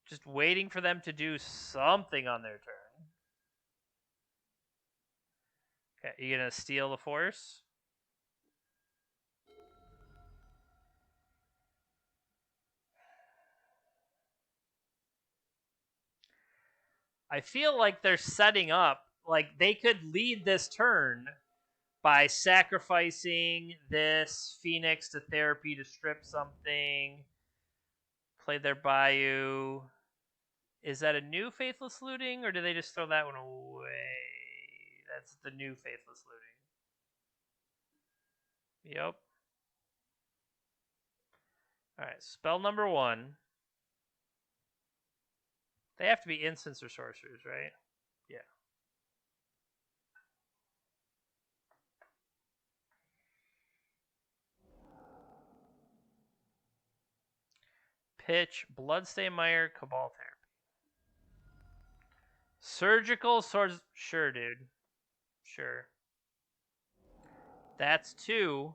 just waiting for them to do something on their turn. Okay, you gonna steal the force? I feel like they're setting up, like they could lead this turn by sacrificing this Phoenix to therapy to strip something, play their Bayou. Is that a new Faithless Looting, or did they just throw that one away? That's the new Faithless Looting. Yep. Alright, spell number 1. They have to be instants or sorcerers, right? Yeah. Pitch, Bloodstain Mire, Cabal Therapy. Surgical Swords. Sure, dude. Sure. That's 2.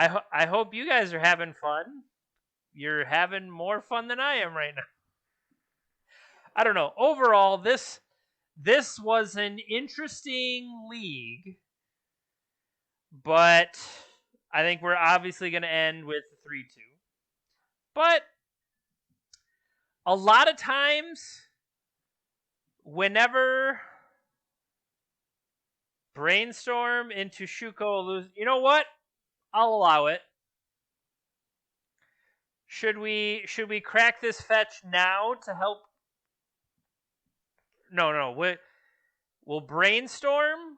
I hope you guys are having fun. You're having more fun than I am right now. I don't know. Overall, this was an interesting league, but I think we're obviously going to end with 3-2. But a lot of times, whenever Brainstorm into Shuko lose, you know what? I'll allow it. Should we crack this fetch now to help? No. We'll Brainstorm,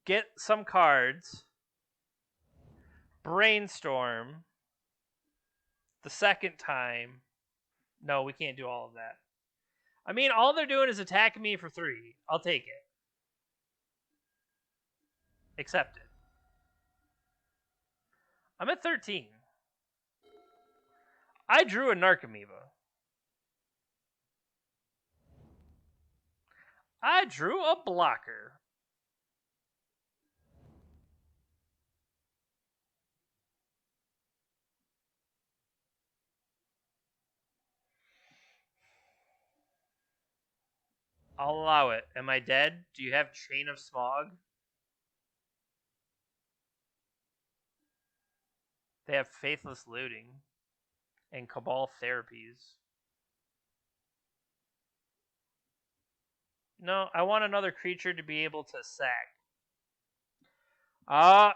get some cards, Brainstorm the second time. No, we can't do all of that. I mean, all they're doing is attacking me for 3. I'll take it. Accept it. I'm at 13. I drew a Narcomoeba. I drew a blocker. I'll allow it. Am I dead? Do you have Chain of Smog? They have Faithless Looting and Cabal Therapies. No, I want another creature to be able to sack.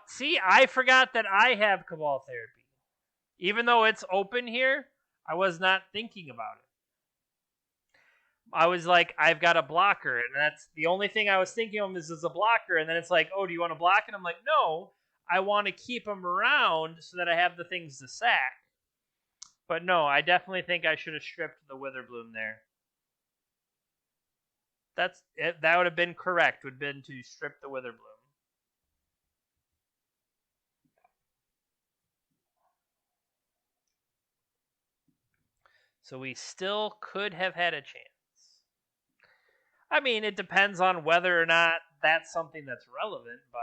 See, I forgot that I have Cabal Therapy. Even though it's open here, I was not thinking about it. I was like, I've got a blocker, and that's the only thing I was thinking of is a blocker, and then it's like, oh, do you want to block it? I'm like, no, I want to keep them around so that I have the things to sack. But no, I definitely think I should have stripped the Witherbloom there. That would have been correct, would have been to strip the Witherbloom. So we still could have had a chance. I mean, it depends on whether or not that's something that's relevant, but...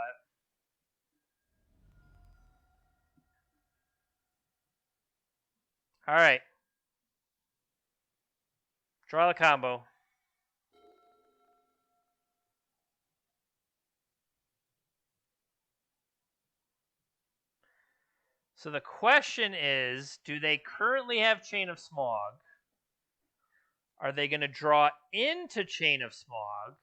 Alright. Draw the combo. So the question is, do they currently have Chain of Smog? Are they going to draw into Chain of Smog?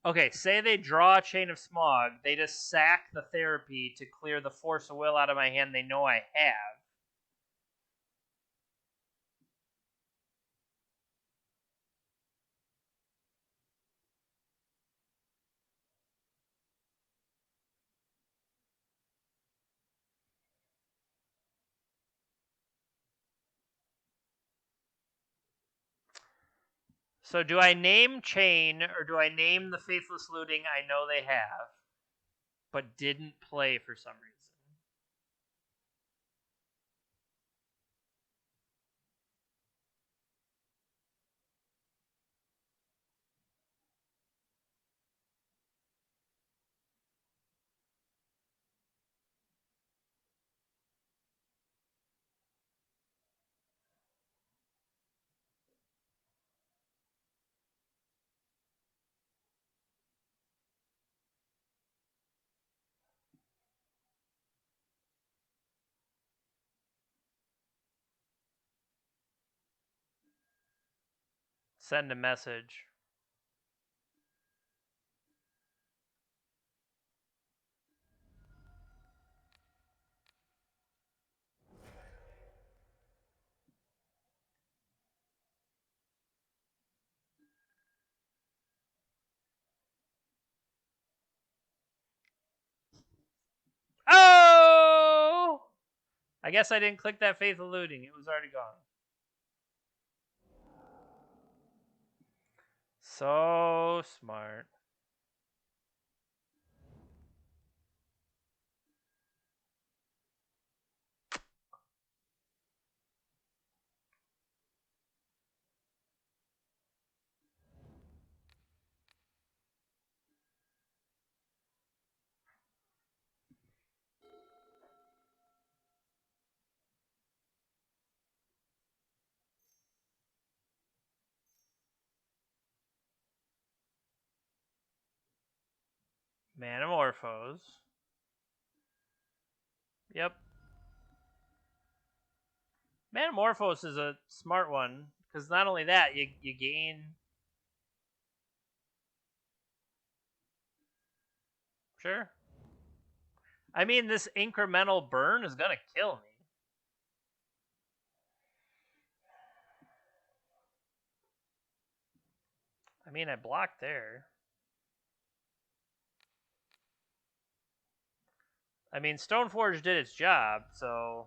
Okay, say they draw Chain of Smog, they just sack the therapy to clear the Force of Will out of my hand they know I have. So do I name Chain, or do I name the Faithless Looting I know they have, but didn't play for some reason? Send a message. Oh! I guess I didn't click that Faithful Looting. It was already gone. So smart. Manamorphose. Yep. Manamorphose is a smart one, because not only that, you gain... Sure. I mean, this incremental burn is going to kill me. I mean, I blocked there. I mean, Stoneforge did its job, so...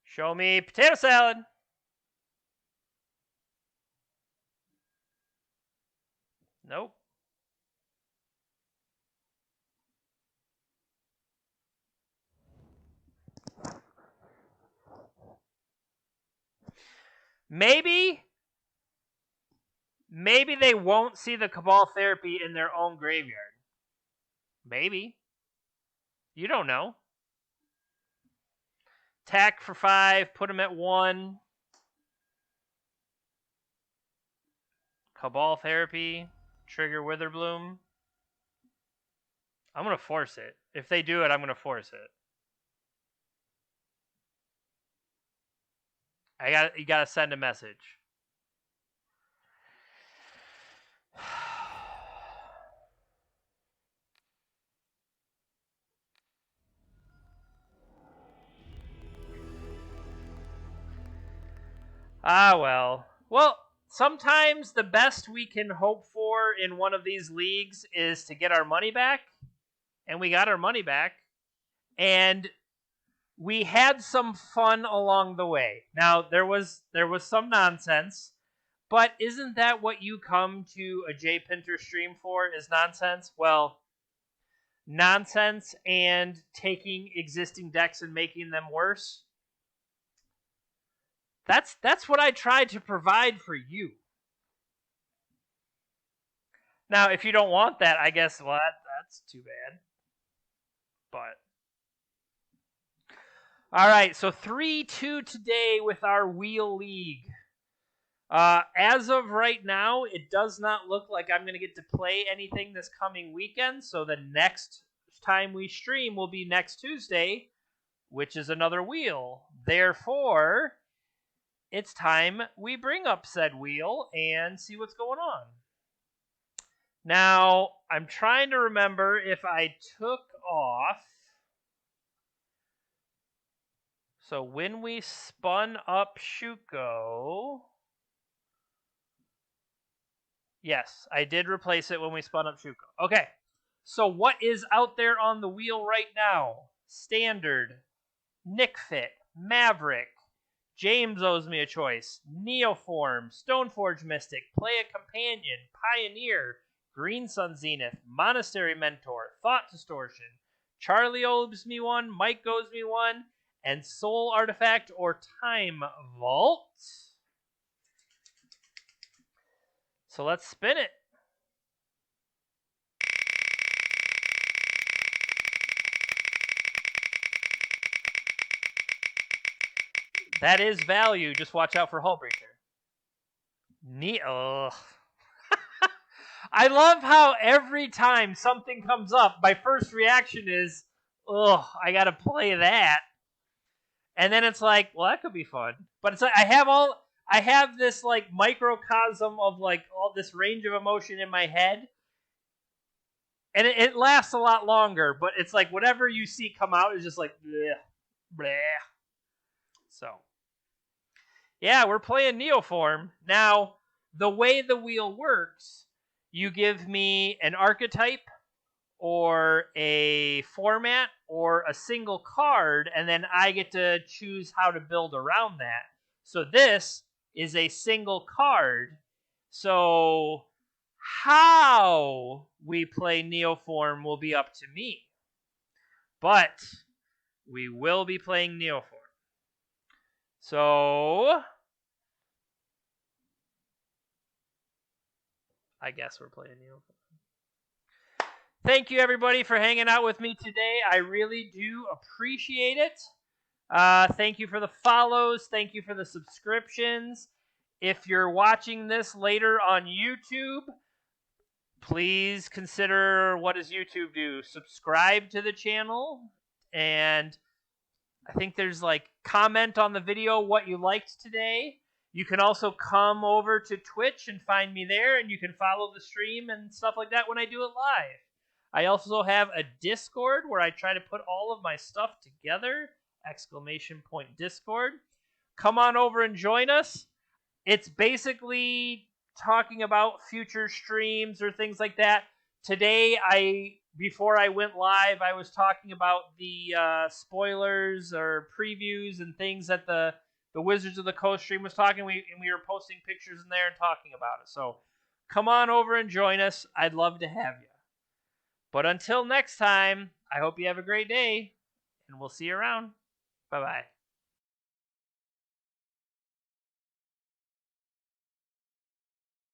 Show me potato salad! Nope. Maybe they won't see the Cabal Therapy in their own graveyard. Maybe. You don't know. Attack for 5, put them at 1. Cabal Therapy, trigger Witherbloom. I'm going to force it. If they do it, I'm going to force it. You got to send a message. Well. Well, sometimes the best we can hope for in one of these leagues is to get our money back. And we got our money back. And we had some fun along the way. Now, there was some nonsense. But isn't that what you come to a Jay Pinter stream for, is nonsense? Well, nonsense and taking existing decks and making them worse. That's what I tried to provide for you. Now, if you don't want that, I guess, well, that's too bad. But all right, so 3-2 today with our Wheel League. As of right now, it does not look like I'm going to get to play anything this coming weekend, so the next time we stream will be next Tuesday, which is another wheel. Therefore, it's time we bring up said wheel and see what's going on. Now, I'm trying to remember if I took off. So when we spun up Shuko, yes, I did replace it when we spun up Shuko. Okay, so what is out there on the wheel right now? Standard, Nick Fit, Maverick, James owes me a choice, Neoform, Stoneforge Mystic, Play a Companion, Pioneer, Green Sun Zenith, Monastery Mentor, Thought Distortion, Charlie owes me one, Mike owes me one, and Soul Artifact or Time Vault. So let's spin it. That is value. Just watch out for Hullbreaker. I love how every time something comes up, my first reaction is, I gotta play that. And then it's like, well, that could be fun. But it's like I have this like microcosm of like all this range of emotion in my head. And it lasts a lot longer, but it's like whatever you see come out is just like bleh, bleh. So yeah, we're playing Neoform. Now, the way the wheel works, you give me an archetype or a format or a single card, and then I get to choose how to build around that. So this is a single card. So how we play Neoform will be up to me. But we will be playing Neoform. So I guess we're playing Neoform. Thank you, everybody, for hanging out with me today. I really do appreciate it. Thank you for the follows. Thank you for the subscriptions. If you're watching this later on YouTube, please consider, what does YouTube do? Subscribe to the channel. And I think there's like comment on the video what you liked today. You can also come over to Twitch and find me there, and you can follow the stream and stuff like that when I do it live. I also have a Discord where I try to put all of my stuff together. ! Discord. Come on over and join us. It's basically talking about future streams or things like that. Today, before I went live, I was talking about the spoilers or previews and things that the Wizards of the Coast stream was talking. We were posting pictures in there and talking about it. So come on over and join us. I'd love to have you. But until next time, I hope you have a great day, and we'll see you around. Bye-bye.